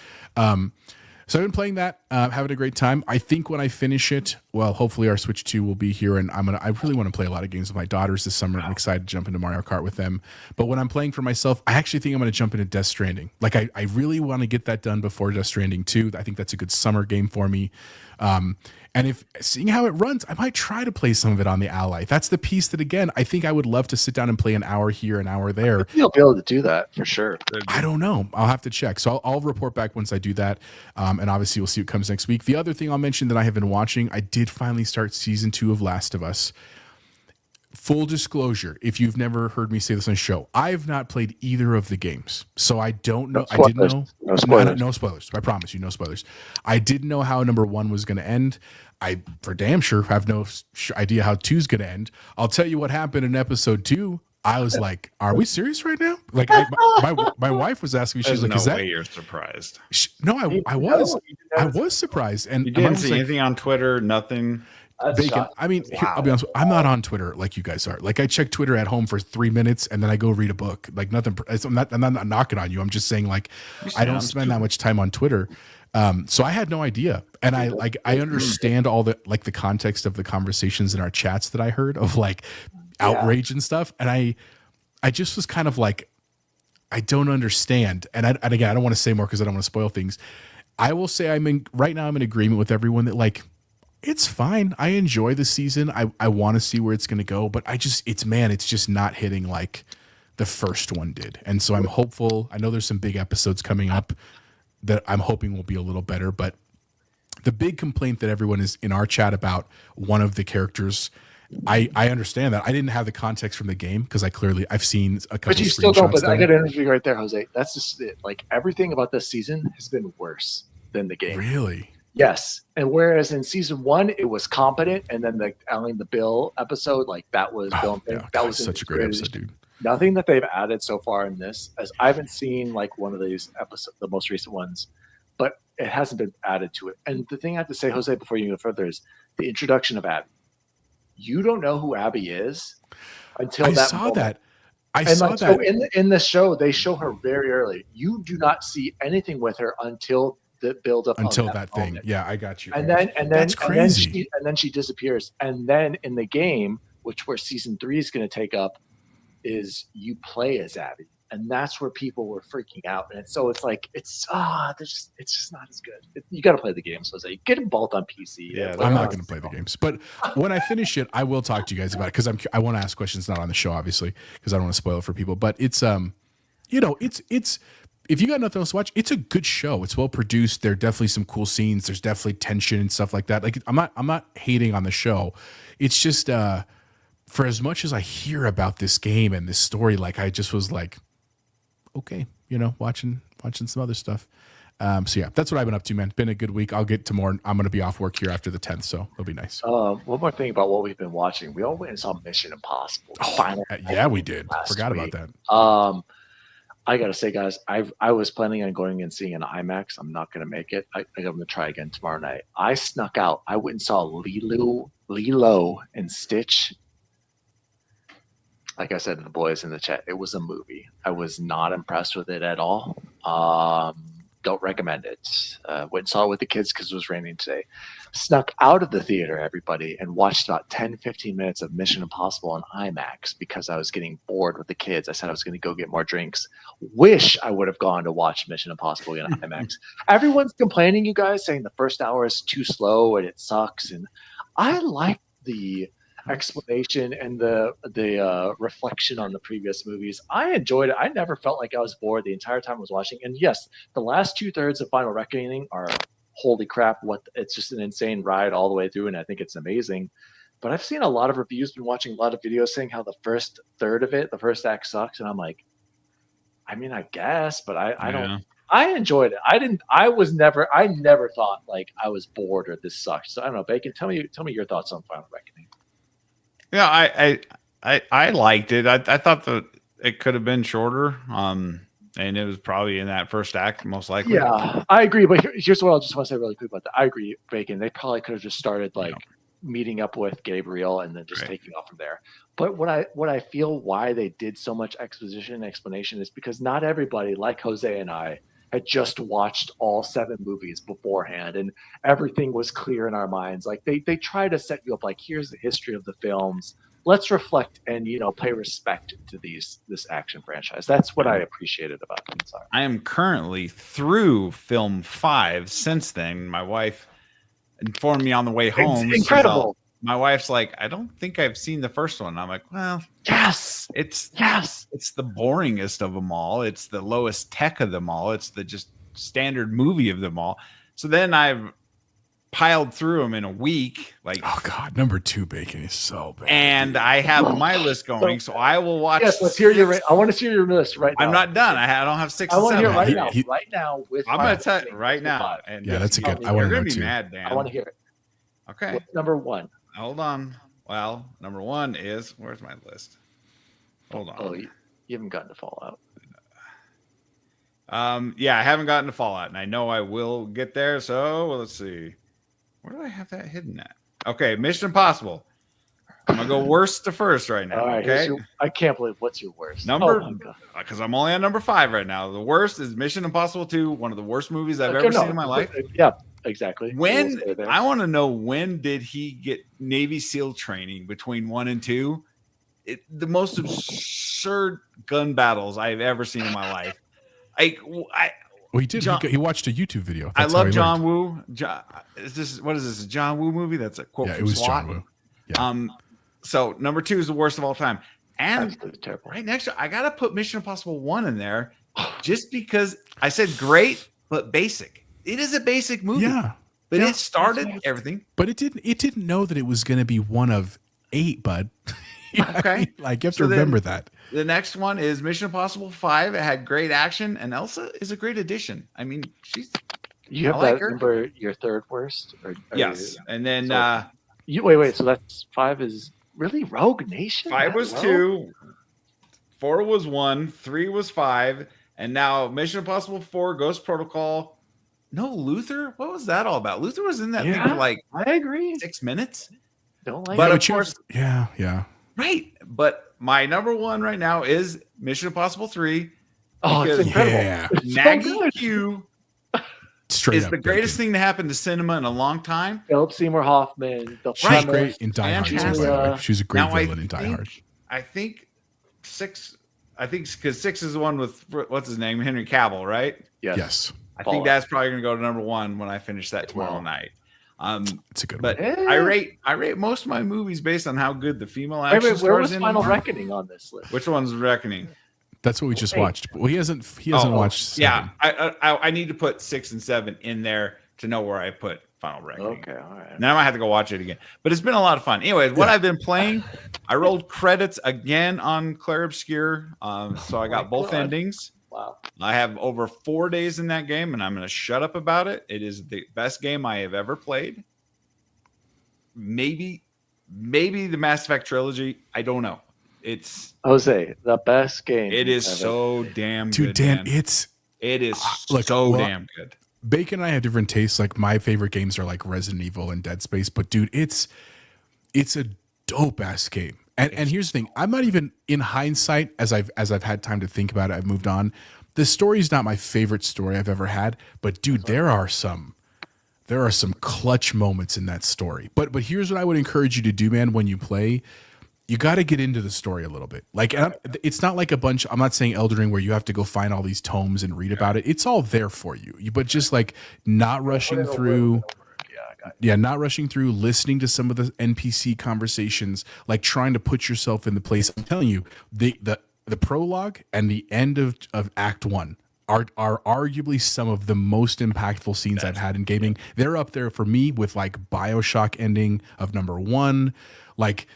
So I've been playing that, having a great time. I think when I finish it, well, hopefully our Switch 2 will be here, and I really want to play a lot of games with my daughters this summer. I'm excited to jump into Mario Kart with them. But when I'm playing for myself, I actually think I'm going to jump into Death Stranding. Like I really want to get that done before Death Stranding 2. I think that's a good summer game for me. And if seeing how it runs, I might try to play some of it on the Ally. That's the piece that, again, I think I would love to sit down and play an hour here, an hour there. You'll be able to do that for sure. I don't know. I'll have to check. So I'll report back once I do that. And obviously we'll see what comes next week. The other thing I'll mention that I have been watching, I did finally start season 2 of Last of Us. Full disclosure, if you've never heard me say this on the show, I've not played either of the games. So I don't know. I didn't know. No spoilers. No spoilers. I promise you, no spoilers. I didn't know how number 1 was going to end. I, for damn sure, have no idea how 2's going to end. I'll tell you what happened in episode 2. I was like, "Are we serious right now?" Like, my wife was asking me. She's like, no "Is that?" way you're surprised. No, I was surprised, and You didn't was see like, anything on Twitter. Nothing. Bacon. I mean, here, I'll be honest. I'm not on Twitter like you guys are. Like, I check Twitter at home for 3 minutes, and then I go read a book. Like, nothing. I'm not knocking on you. I'm just saying, like, I don't spend that much time on Twitter. So I had no idea, and I understand all the the context of the conversations in our chats that I heard of outrage and stuff, and I just was kind of like, I don't understand, and again, I don't want to say more because I don't want to spoil things. I will say right now I'm in agreement with everyone that it's fine. I enjoy the season. I want to see where it's going to go, but it's just not hitting like the first one did. And so I'm hopeful. I know there's some big episodes coming up that I'm hoping will be a little better, but the big complaint that everyone is in our chat about one of the characters, I understand that. I didn't have the context from the game because I've seen a couple. But you still don't. But I got to interview you right there, Jose. That's just it. Like, everything about this season has been worse than the game. Really? Yes. And whereas in season 1 it was competent, and then the Alan the Bill episode, that was that was such a great episode, dude. Nothing that they've added so far in this, as I haven't seen one of these episodes, the most recent ones, but it hasn't been added to it. And the thing I have to say, Jose, before you go further, is the introduction of Abby. You don't know who Abby is until that moment. I saw that. So in the show, they show her very early. You do not see anything with her until the build up until that thing. Moment. Yeah, I got you. And then that's crazy. And then she disappears. And then in the game, where season 3 is going to take up, is you play as Abby, and that's where people were freaking out. And so it's just not as good. You got to play the games, Jose. Get them both on PC. Yeah, I'm not going to play the games, but when I finish it, I will talk to you guys about it because I want to ask questions not on the show, obviously, because I don't want to spoil it for people. But it's it's. If you got nothing else to watch, it's a good show. It's well produced. There are definitely some cool scenes. There's definitely tension and stuff like that. Like, I'm not hating on the show. It's just for as much as I hear about this game and this story, I just was like, okay, watching some other stuff. So yeah, that's what I've been up to, man. Been a good week. I'll get to more. I'm going to be off work here after the 10th, so it'll be nice. One more thing about what we've been watching. We all went and saw Mission Impossible. Yeah, we did. Forgot about that. I gotta say, guys, I was planning on going and seeing an IMAX. I'm not gonna make it. I'm gonna try again tomorrow night. I snuck out. I went and saw Lilo and Stitch. Like I said to the boys in the chat, it was a movie. I was not impressed with it at all. Don't recommend it. Went and saw it with the kids because it was raining today. Snuck out of the theater, everybody, and watched about 10, 15 minutes of Mission Impossible on IMAX because I was getting bored with the kids. I said I was going to go get more drinks. Wish I would have gone to watch Mission Impossible in IMAX. Everyone's complaining, you guys, saying the first hour is too slow and it sucks. And I like the explanation and the reflection on the previous movies. I enjoyed it. I never felt like I was bored the entire time I was watching. And yes, the last 2/3 of Final Reckoning are holy crap. It's just an insane ride all the way through, and I think it's amazing. But I've seen a lot of reviews, been watching a lot of videos saying how the first third of it, the first act sucks, and I'm like, I mean, I guess, but I don't. I enjoyed it. I never thought I was bored or this sucked. So I don't know, Bacon. Tell me your thoughts on Final Reckoning. Yeah, I liked it. I thought it could have been shorter. And it was probably in that first act, most likely. Yeah, I agree. But here's what I just want to say really quick about that. I agree, Bacon. They probably could have just started like meeting up with Gabriel and then just taking off from there. But what I feel why they did so much exposition and explanation is because not everybody, like Jose and I, had just watched all 7 movies beforehand and everything was clear in our minds. Like they try to set you up like, here's the history of the films. Let's reflect and pay respect to this action franchise. That's what I appreciated about them. Sorry. I am currently through film 5 since then. My wife informed me on the way home. It's incredible. My wife's like, I don't think I've seen the first one. I'm like, well, yes, it's the boringest of them all. It's the lowest tech of them all. It's the just standard movie of them all. So then I've piled through them in a week. Like, oh god, number 2 Bacon is so bad. And I have my list going, so I will watch. Yes, let's hear your. I want to see your list right now. I'm not done. I don't have 6. I want to hear right now. Right now, with I'm going to tell you right now. And yeah, that's a good. I want to to know be too. mad, Dan. I want to hear it. Okay. What's number 1? Hold on. Well, number 1 is where's my list? Hold on. Oh, you haven't gotten to Fallout. Yeah, I haven't gotten to Fallout, and I know I will get there. So let's see. Where do I have that hidden at? Okay, Mission Impossible. I'm gonna go worst to first right now. All right. Okay. I can't believe what's your worst Because I'm only on number 5 right now. The worst is Mission Impossible 2, one of the worst movies I've ever seen in my life. Yeah, exactly. When I want to know, when did he get Navy SEAL training between 1 and 2? The most absurd gun battles I've ever seen in my life. Well, he did. He watched a YouTube video. I love John Woo. What is this? A John Woo movie? That's a quote. Yeah, from it was SWAT. John Woo. Yeah. So number 2 is the worst of all time, and terrible. Right next to, I gotta put Mission Impossible 1 in there, just because I said great but basic. It is a basic movie. Yeah, but it started everything. But it didn't know that it was going to be one of 8, bud. Okay, like you have to remember that. The next one is Mission Impossible 5. It had great action, and Elsa is a great addition. I mean, you have that number your 3rd worst? Yes, and then wait. So that's 5 is really Rogue Nation. 5 was 2, 4 was 1, 3 was 5, and now Mission Impossible 4, Ghost Protocol. No, Luther. What was that all about? Luther was in that thing for like I agree 6 minutes. Don't like but it. Of course, yeah. Right, but my number 1 right now is Mission Impossible 3. Oh, it's incredible! Yeah. Maggie Q Straight is the greatest thing to happen to cinema in a long time. Philip Seymour Hoffman, the she's great in Die Hard too, by the way. She's a great villain in Die Hard. I think 6. I think because 6 is the one with what's his name, Henry Cavill, right? Yes. I think that's probably going to go to number 1 when I finish that tomorrow night. It's a good one. But I rate most of my movies based on how good the female action stars where was in Final them. Reckoning on this list? Which one's Reckoning? That's what we just watched. Well, he hasn't watched 7. Yeah, I need to put 6 and 7 in there to know where I put Final Reckoning. Okay, all right. Now I might have to go watch it again. But it's been a lot of fun. Anyways, what I've been playing, I rolled credits again on Claire Obscure. So I got both endings. Wow. I have over 4 days in that game, and I'm going to shut up about it. It is the best game I have ever played. Maybe the Mass Effect trilogy. I don't know. It's Jose, the best game. It is so damn good. Dude, Dan, man. it is so damn good. Bacon and I have different tastes. Like my favorite games are like Resident Evil and Dead Space, but dude, it's a dope ass game. And here's the thing: I'm not even in hindsight, as I've had time to think about it. I've moved on. The story is not my favorite story I've ever had, but dude, there are some clutch moments in that story. But here's what I would encourage you to do, man. When you play, you got to get into the story a little bit. Like, it's not like a bunch. I'm not saying Elden Ring where you have to go find all these tomes and read about it. It's all there for you. But just like not rushing through. Not rushing through, listening to some of the NPC conversations, like trying to put yourself in the place. I'm telling you, the prologue and the end of Act 1 are arguably some of the most impactful scenes I've had in gaming. They're up there for me with like BioShock ending of number 1, like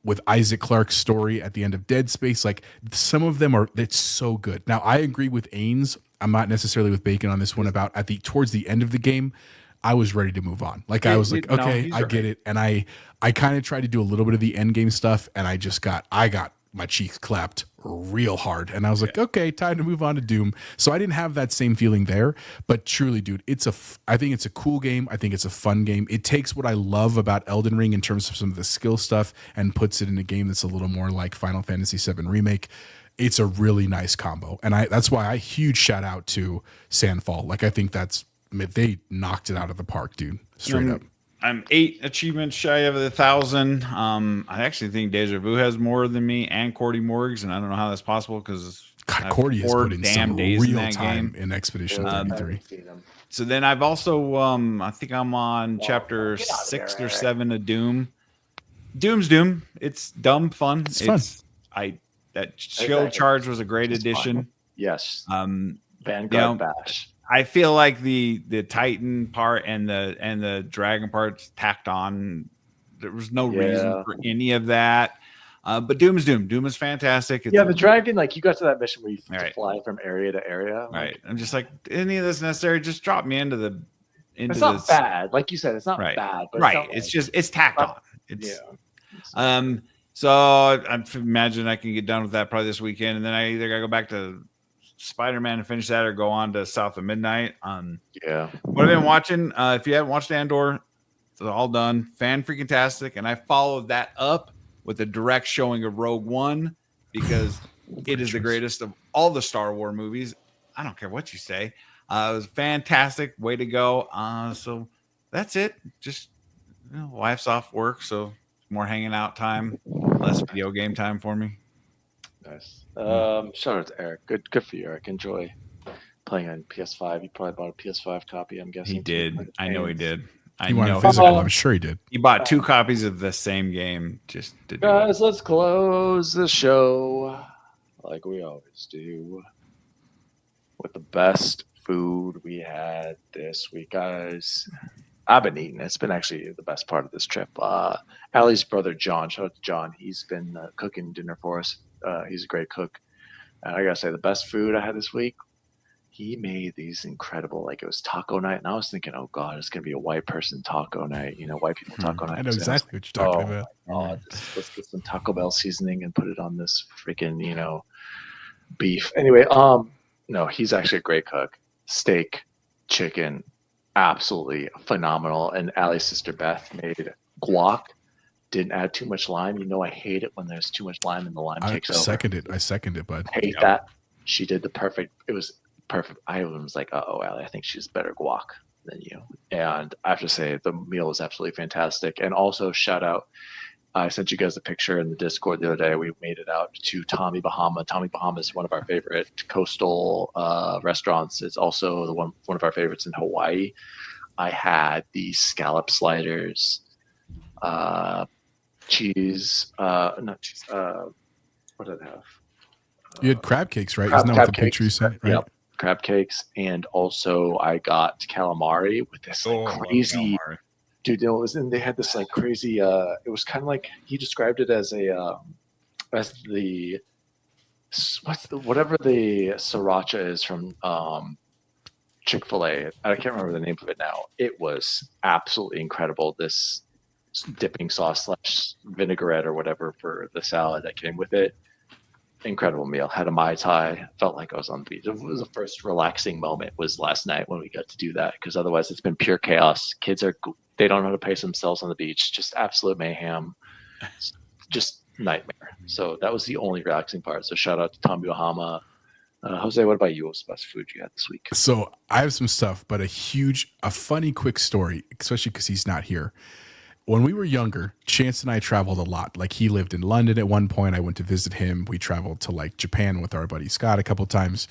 with Isaac Clarke's story at the end of Dead Space. Like some of them it's so good. Now I agree with Ains. I'm not necessarily with Bacon on this one about towards the end of the game. I was ready to move on. Like I was like, okay, I get it. And I kind of tried to do a little bit of the end game stuff, and I got my cheeks clapped real hard. And I was like, okay, time to move on to Doom. So I didn't have that same feeling there. But truly, dude, I think it's a cool game. I think it's a fun game. It takes what I love about Elden Ring in terms of some of the skill stuff and puts it in a game that's a little more like Final Fantasy VII Remake. It's a really nice combo. And that's why I huge shout out to Sandfall. Like, I think they knocked it out of the park, dude. Straight up. I'm 8 achievements shy of 1,000. I actually think Deja Vu has more than me and Cordy Morgs, and I don't know how that's possible because Cordy has put in some real time in Expedition 33. So then I've also, I think I'm on chapter 6 or 7 of Doom. Doom's Doom. It's dumb fun. It's fun. That Shield Charge was a great addition. Fun. Yes. Vanguard Bash. I feel like the Titan part and the Dragon part's tacked on. There was no reason for any of that. But Doom is Doom. Doom is fantastic. The Dragon, like you got to that mission where you fly from area to area. Right. I'm just like, any of this necessary? Just drop me into the. It's not bad, like you said. It's not bad, but it's tacked on. So I imagine I can get done with that probably this weekend, and then I either gotta go back to Spider-Man and finish that, or go on to South of Midnight. What I've been watching, if you haven't watched Andor, it's all done. Fan freaking tastic, and I followed that up with a direct showing of Rogue One because it is the greatest of all the Star Wars movies. I don't care what you say. It was fantastic. Way to go. So that's it. Just wife's off work, so more hanging out time, less video game time for me. Nice. Shout out to Eric. Good for you, Eric. Enjoy playing on PS5. You probably bought a PS5 copy, I'm guessing. He did. I know he did. He wanted physical. I'm sure he did. He bought 2 copies of the same game. Just to guys, let's close the show like we always do with the best food we had this week, guys. I've been eating. It's been actually the best part of this trip. Allie's brother, John, shout out to John. He's been cooking dinner for us. He's a great cook. And I got to say, the best food I had this week, he made these incredible, like it was taco night. And I was thinking, oh, God, it's going to be a white person taco night. White people taco night. I know exactly what you're talking about. Let's get some Taco Bell seasoning and put it on this freaking, beef. Anyway, no, he's actually a great cook. Steak, chicken, absolutely phenomenal. And Allie's sister Beth made guac. Didn't add too much lime. I hate it when there's too much lime and the lime takes over. I second it, bud. Hate that. She did the perfect. It was perfect. I was like, uh-oh, Allie, I think she's better guac than you. And I have to say, the meal was absolutely fantastic. And also, shout out, I sent you guys a picture in the Discord the other day. We made it out to Tommy Bahama. Tommy Bahama is one of our favorite coastal restaurants. It's also one of our favorites in Hawaii. I had the scallop sliders, cheese, not cheese. What did I have? You had crab cakes, right? Isn't that what the picture you sent? Right? Yep. Crab cakes, and also I got calamari with this crazy. Dude, they had this like crazy. It was kind of like he described it as whatever the sriracha is from Chick-fil-A. I can't remember the name of it now. It was absolutely incredible. This dipping sauce / vinaigrette or whatever for the salad that came with it. Incredible meal. Had a Mai Tai. Felt like I was on the beach. It was the first relaxing moment was last night when we got to do that, because otherwise it's been pure chaos. They don't know how to pace themselves on the beach. Just absolute mayhem. Just nightmare. So that was the only relaxing part. So shout out to Tommy Bahama. Jose, what about you? What's the best food you had this week? So I have some stuff, but a funny quick story, especially because he's not here. When we were younger, Chance and I traveled a lot. Like, he lived in London at one point. I went to visit him. We traveled to like Japan with our buddy Scott a couple times.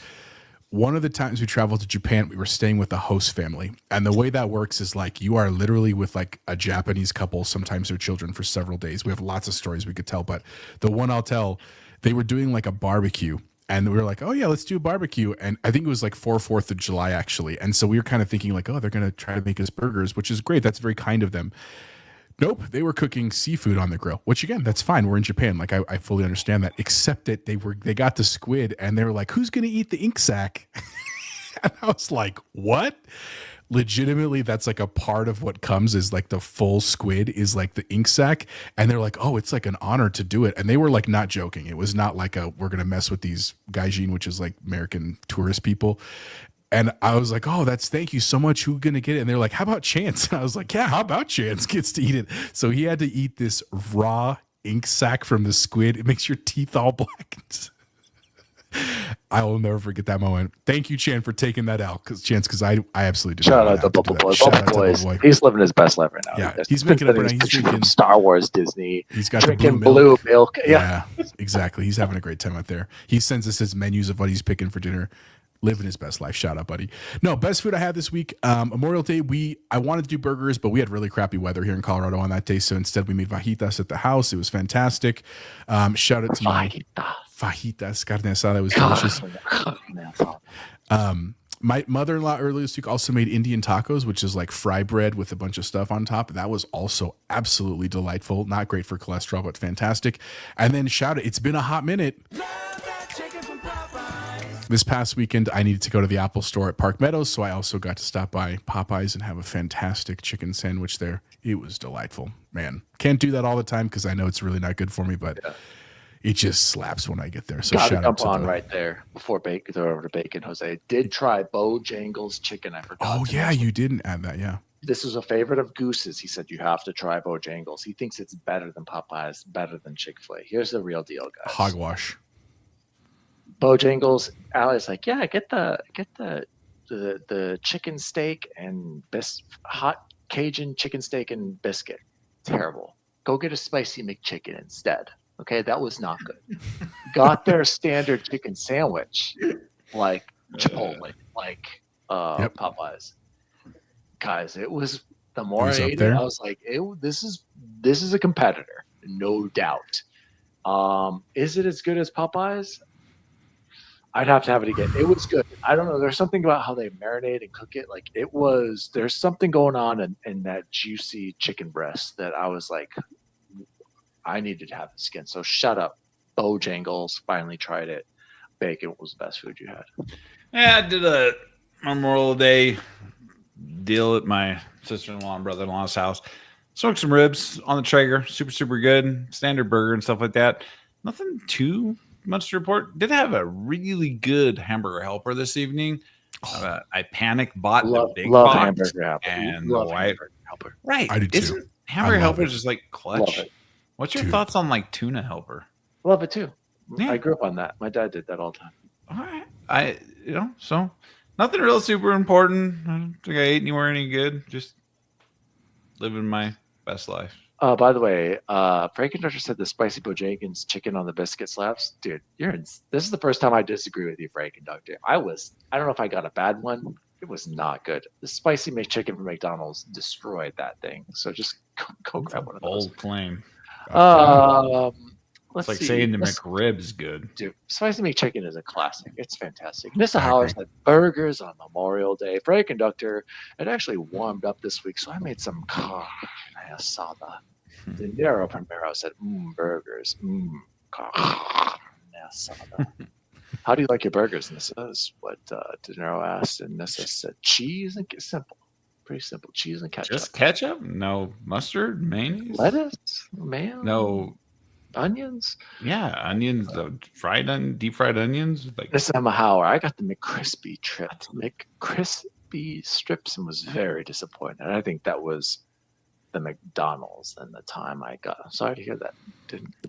One of the times we traveled to Japan, we were staying with a host family. And the way that works is like you are literally with like a Japanese couple, sometimes their children, for several days. We have lots of stories we could tell, but the one I'll tell, they were doing like a barbecue. And we were like, oh, yeah, let's do a barbecue. And I think it was like 4th of July, actually. And so we were kind of thinking like, oh, they're going to try to make us burgers, which is great. That's very kind of them. Nope, they were cooking seafood on the grill, which again, that's fine. We're in Japan. Like, I fully understand that, except that they got the squid and they were like, who's going to eat the ink sac? And I was like, what? legitimately, that's like a part of what comes is like the full squid is like the ink sac. And they're like, oh, it's like an honor to do it. And they were like not joking. It was not like we're going to mess with these gaijin, which is like American tourist people. And I was like, oh, thank you so much. Who's going to get it? And they're like, how about Chance? And I was like, yeah, how about Chance gets to eat it? So he had to eat this raw ink sac from the squid. It makes your teeth all black. I will never forget that moment. Thank you, Chan, for taking that out. Because I absolutely did. Shout out to Bubble Boy. Bubble Boy. He's living his best life right now. Yeah, he's making up. He's drinking Star Wars, Disney. He's got drinking the blue milk. Yeah, exactly. He's having a great time out there. He sends us his menus of what he's picking for dinner. Living his best life. Shout out, buddy. No, best food I had this week. Memorial Day, I wanted to do burgers, but we had really crappy weather here in Colorado on that day. So instead we made fajitas at the house. It was fantastic. Shout out to my fajitas. Carne asada. It was delicious. My mother-in-law earlier this week also made Indian tacos, which is like fry bread with a bunch of stuff on top. That was also absolutely delightful. Not great for cholesterol, but fantastic. And then shout out, it's been a hot minute. This past weekend, I needed to go to the Apple store at Park Meadows, so I also got to stop by Popeyes and have a fantastic chicken sandwich there. It was delightful. Man, can't do that all the time because I know it's really not good for me, but it just slaps when I get there. So shout out to on right there before Bacon, throw over to Bacon. Jose did try Bojangles chicken. I forgot. Oh, yeah, you didn't add that, yeah. This was a favorite of Goose's. He said, you have to try Bojangles. He thinks it's better than Popeyes, better than Chick-fil-A. Here's the real deal, guys. Hogwash. Bojangles. Allie's like, yeah, get the chicken steak and hot Cajun chicken steak and biscuit. Terrible. Go get a spicy McChicken instead. Okay, that was not good. Got their standard chicken sandwich, like Chipotle, like Popeyes. Guys, it was the more I ate it, I was like, this is a competitor, no doubt. Is it as good as Popeyes? I'd have to have it again. It was good. I don't know. There's something about how they marinate and cook it. Like there's something going on in that juicy chicken breast that I was like, I needed to have the skin. So shut up. Bojangles. Finally tried it. Bacon was the best food you had. Yeah, I did a Memorial Day deal at my sister-in-law and brother-in-law's house. Smoked some ribs on the Traeger. Super, super good. Standard burger and stuff like that. Nothing too much to report. Did have a really good hamburger helper this evening. I panic bought the big box hamburger helper. And the white helper. Right. I do too. Isn't hamburger helper just like clutch? What's your thoughts on like tuna helper? Love it too. Yeah. I grew up on that. My dad did that all the time. All right. So nothing real super important. I don't think I ate anywhere any good. Just living my best life. By the way, Frank Conductor said the spicy Bojangles chicken on the biscuit slaps. Dude, this is the first time I disagree with you, Frank Conductor. I don't know if I got a bad one. It was not good. The spicy McChicken from McDonald's destroyed that thing. So just go grab one of those. Bold claim. Let's like see. saying the McRib's good. Dude, spicy McChicken is a classic. It's fantastic. Nissa Howard had burgers on Memorial Day. Frank Conductor, it actually warmed up this week, so I made some carne asada. De Niro Primero said, burgers. Carne asada. How do you like your burgers, Nissa? Is what De Niro asked, and Nissa said cheese and simple. Pretty simple. Cheese and ketchup. Just ketchup? No mustard? Mayonnaise? Lettuce? Man? No. Onions? Yeah, onions. Deep fried onions. Like Nissa Mahauer, I got the McCrispy McCrispy strips and was very disappointed. I think that was the McDonald's and the time I got. I'm sorry to hear that.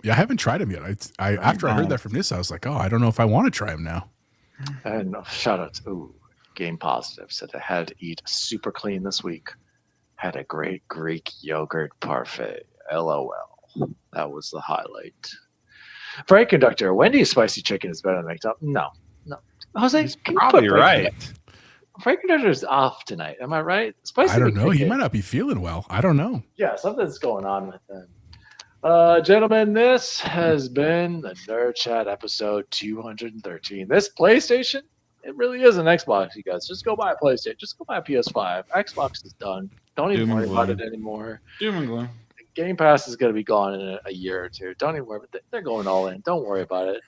Yeah, I haven't tried them yet. After I heard that from this, I was like, oh, I don't know if I want to try them now. And shout out to Game Positive said I had to eat super clean this week. Had a great Greek yogurt parfait. LOL. That was the highlight. Frank Conductor, Wendy's spicy chicken is better than McDonald's. No. Jose, he's probably right. Frank Conductor is off tonight. Am I right? Spicy I don't know. McChicken. He might not be feeling well. I don't know. Yeah, something's going on with him. Gentlemen, this has been the Nerd Chat episode 213. This PlayStation, it really is an Xbox, you guys. Just go buy a PlayStation. Just go buy a PS5. Xbox is done. Don't even worry about it anymore. Doom and gloom. Game Pass is going to be gone in a year or two. Don't even worry about it. They're going all in. Don't worry about it.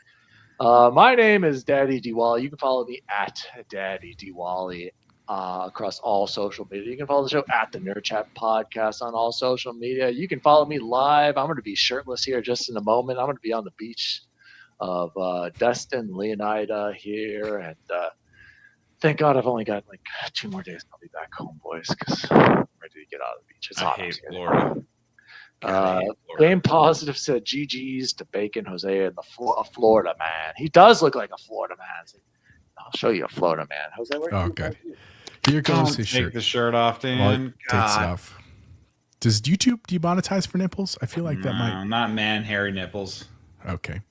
My name is Daddy Diwali. You can follow me at Daddy Diwali across all social media. You can follow the show at the Nerd Chat Podcast on all social media. You can follow me live. I'm going to be shirtless here just in a moment. I'm going to be on the beach of Destin, Leonida here, and thank God I've only got like 2 more days. I'll be back home, boys, because I'm ready to get out of the beach. It's hot. I hate Florida. Game Positive said GG's to Bacon Jose and a Florida man. He does look like a Florida man. I'll show you a Florida man. Jose, where oh, God. Here goes his Take shirt. the shirt off, Dan. Takes it off. Does YouTube demonetize for nipples? I feel like that might. Not man hairy nipples. Okay.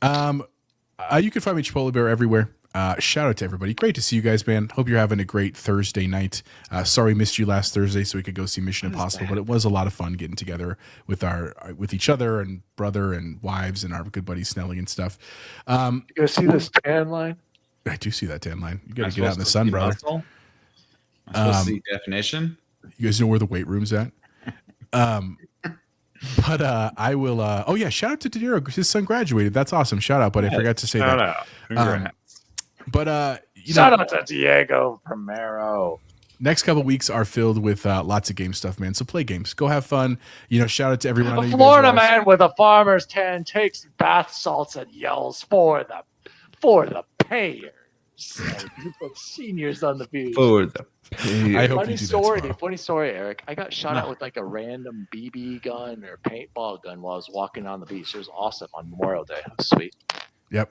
You can find me Chipotle Bear everywhere. Shout out to everybody. Great to see you guys, man. Hope you're having a great Thursday night. Sorry we missed you last Thursday so we could go see Mission Impossible, but it was a lot of fun getting together with each other and brother and wives and our good buddy Snelly and stuff. You guys see this tan line? I do see that tan line. You got to get out in the sun, brother. I'm supposed to see definition. You guys know where the weight room's at? But I will. Oh yeah, shout out to Didier. His son graduated. That's awesome. Shout out, but I forgot to say Shout that. out. Congrats. But shout out to Diego Primero. Next couple weeks are filled with lots of game stuff, man. So play games, go have fun. Shout out to everyone. A Florida man with a farmer's tan takes bath salts and yells for the payers. Seniors on the beach. For the I hope you do that. Funny story, Eric. I got shot at with like a random BB gun or paintball gun while I was walking on the beach. It was awesome on Memorial Day. It was sweet. Yep.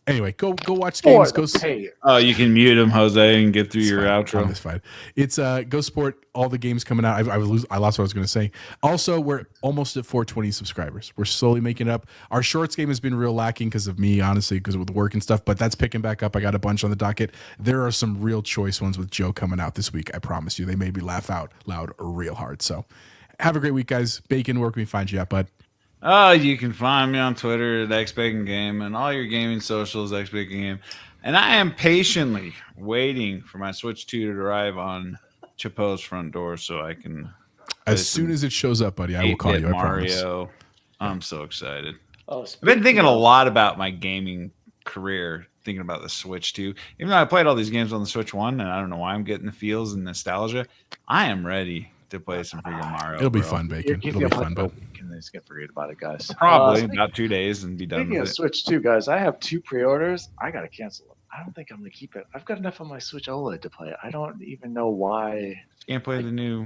Anyway, go watch games. You can mute him, Jose, and get through your outro. It's fine. It's go support all the games coming out. I lost what I was going to say. Also, we're almost at 420 subscribers. We're slowly making it up. Our shorts game has been real lacking because of me, honestly, because of the work and stuff. But that's picking back up. I got a bunch on the docket. There are some real choice ones with Joe coming out this week. I promise you, they made me laugh out loud real hard. So, have a great week, guys. Bacon, where can we find you at, bud? You can find me on Twitter at XBaconGame and all your gaming socials, XBaconGame. And I am patiently waiting for my Switch 2 to arrive on Chippo's front door so I can. As soon as it shows up, buddy, I will call you. I Mario. I'm so excited. I've been thinking a lot about my gaming career, thinking about the Switch 2. Even though I played all these games on the Switch 1, and I don't know why I'm getting the feels and nostalgia, I am ready to play some freaking Mario. It'll be fun, Bacon. It'll be fun, but just get forget about it, guys. Probably about 2 days and be done with it. Switch 2, guys. I have 2 pre-orders. I gotta cancel them. I don't think I'm gonna keep it. I've got enough on my Switch OLED to play it. I don't even know why. You can't play the new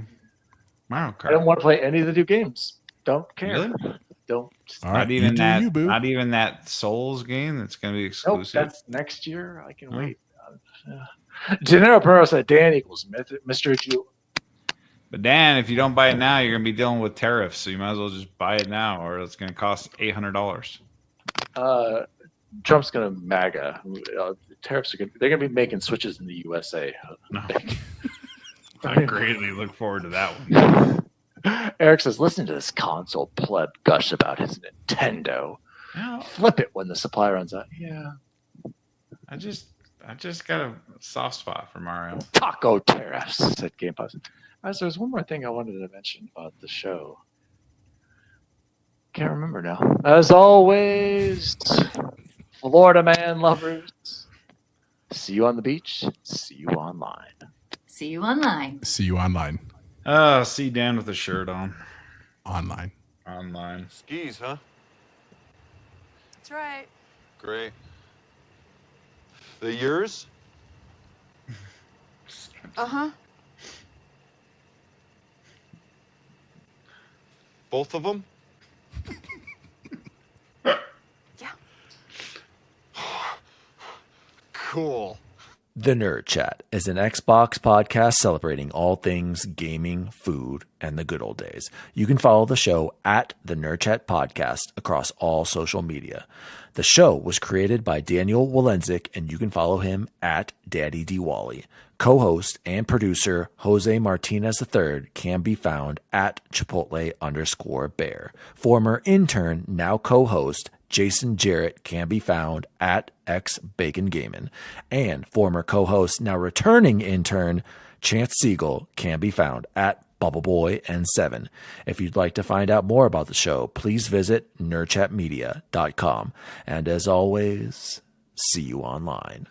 Mario Kart. I don't want to play any of the new games. Don't care. Really? Don't. All right, not even that Souls game that's gonna be exclusive. Nope, that's next year. I can wait. Gennaro Pereira said Dan equals Mr. Jew. But Dan, if you don't buy it now, you're gonna be dealing with tariffs. So you might as well just buy it now, or it's gonna cost $800. Trump's gonna MAGA. Tariffs are they're gonna be making switches in the USA. No. I greatly look forward to that one. Eric says, "Listen to this console pleb gush about his Nintendo. Yeah. Flip it when the supply runs out." Yeah. I just got a soft spot for Mario. Taco tariffs, said Game Pass. There's one more thing I wanted to mention about the show. Can't remember now. As always, Florida man lovers. See you on the beach. See you online. See you online. See you online. See Dan with a shirt on. Online. Skis, huh? That's right. Great. The yours? Uh-huh. Both of them? Yeah. Cool. The Nerd Chat is an Xbox podcast celebrating all things gaming, food, and the good old days. You can follow the show at the Nerd Chat Podcast across all social media. The show was created by Daniel Walenzik, and you can follow him at Daddy D. Wally. Co-host and producer Jose Martinez III can be found at Chipotle_Bear. Former intern, now co-host Jason Jarrett can be found at XBaconGamin. And former co-host, now returning intern Chance Siegel can be found at BubbleBoy N7. If you'd like to find out more about the show, please visit nerdchatmedia.com. And as always, see you online.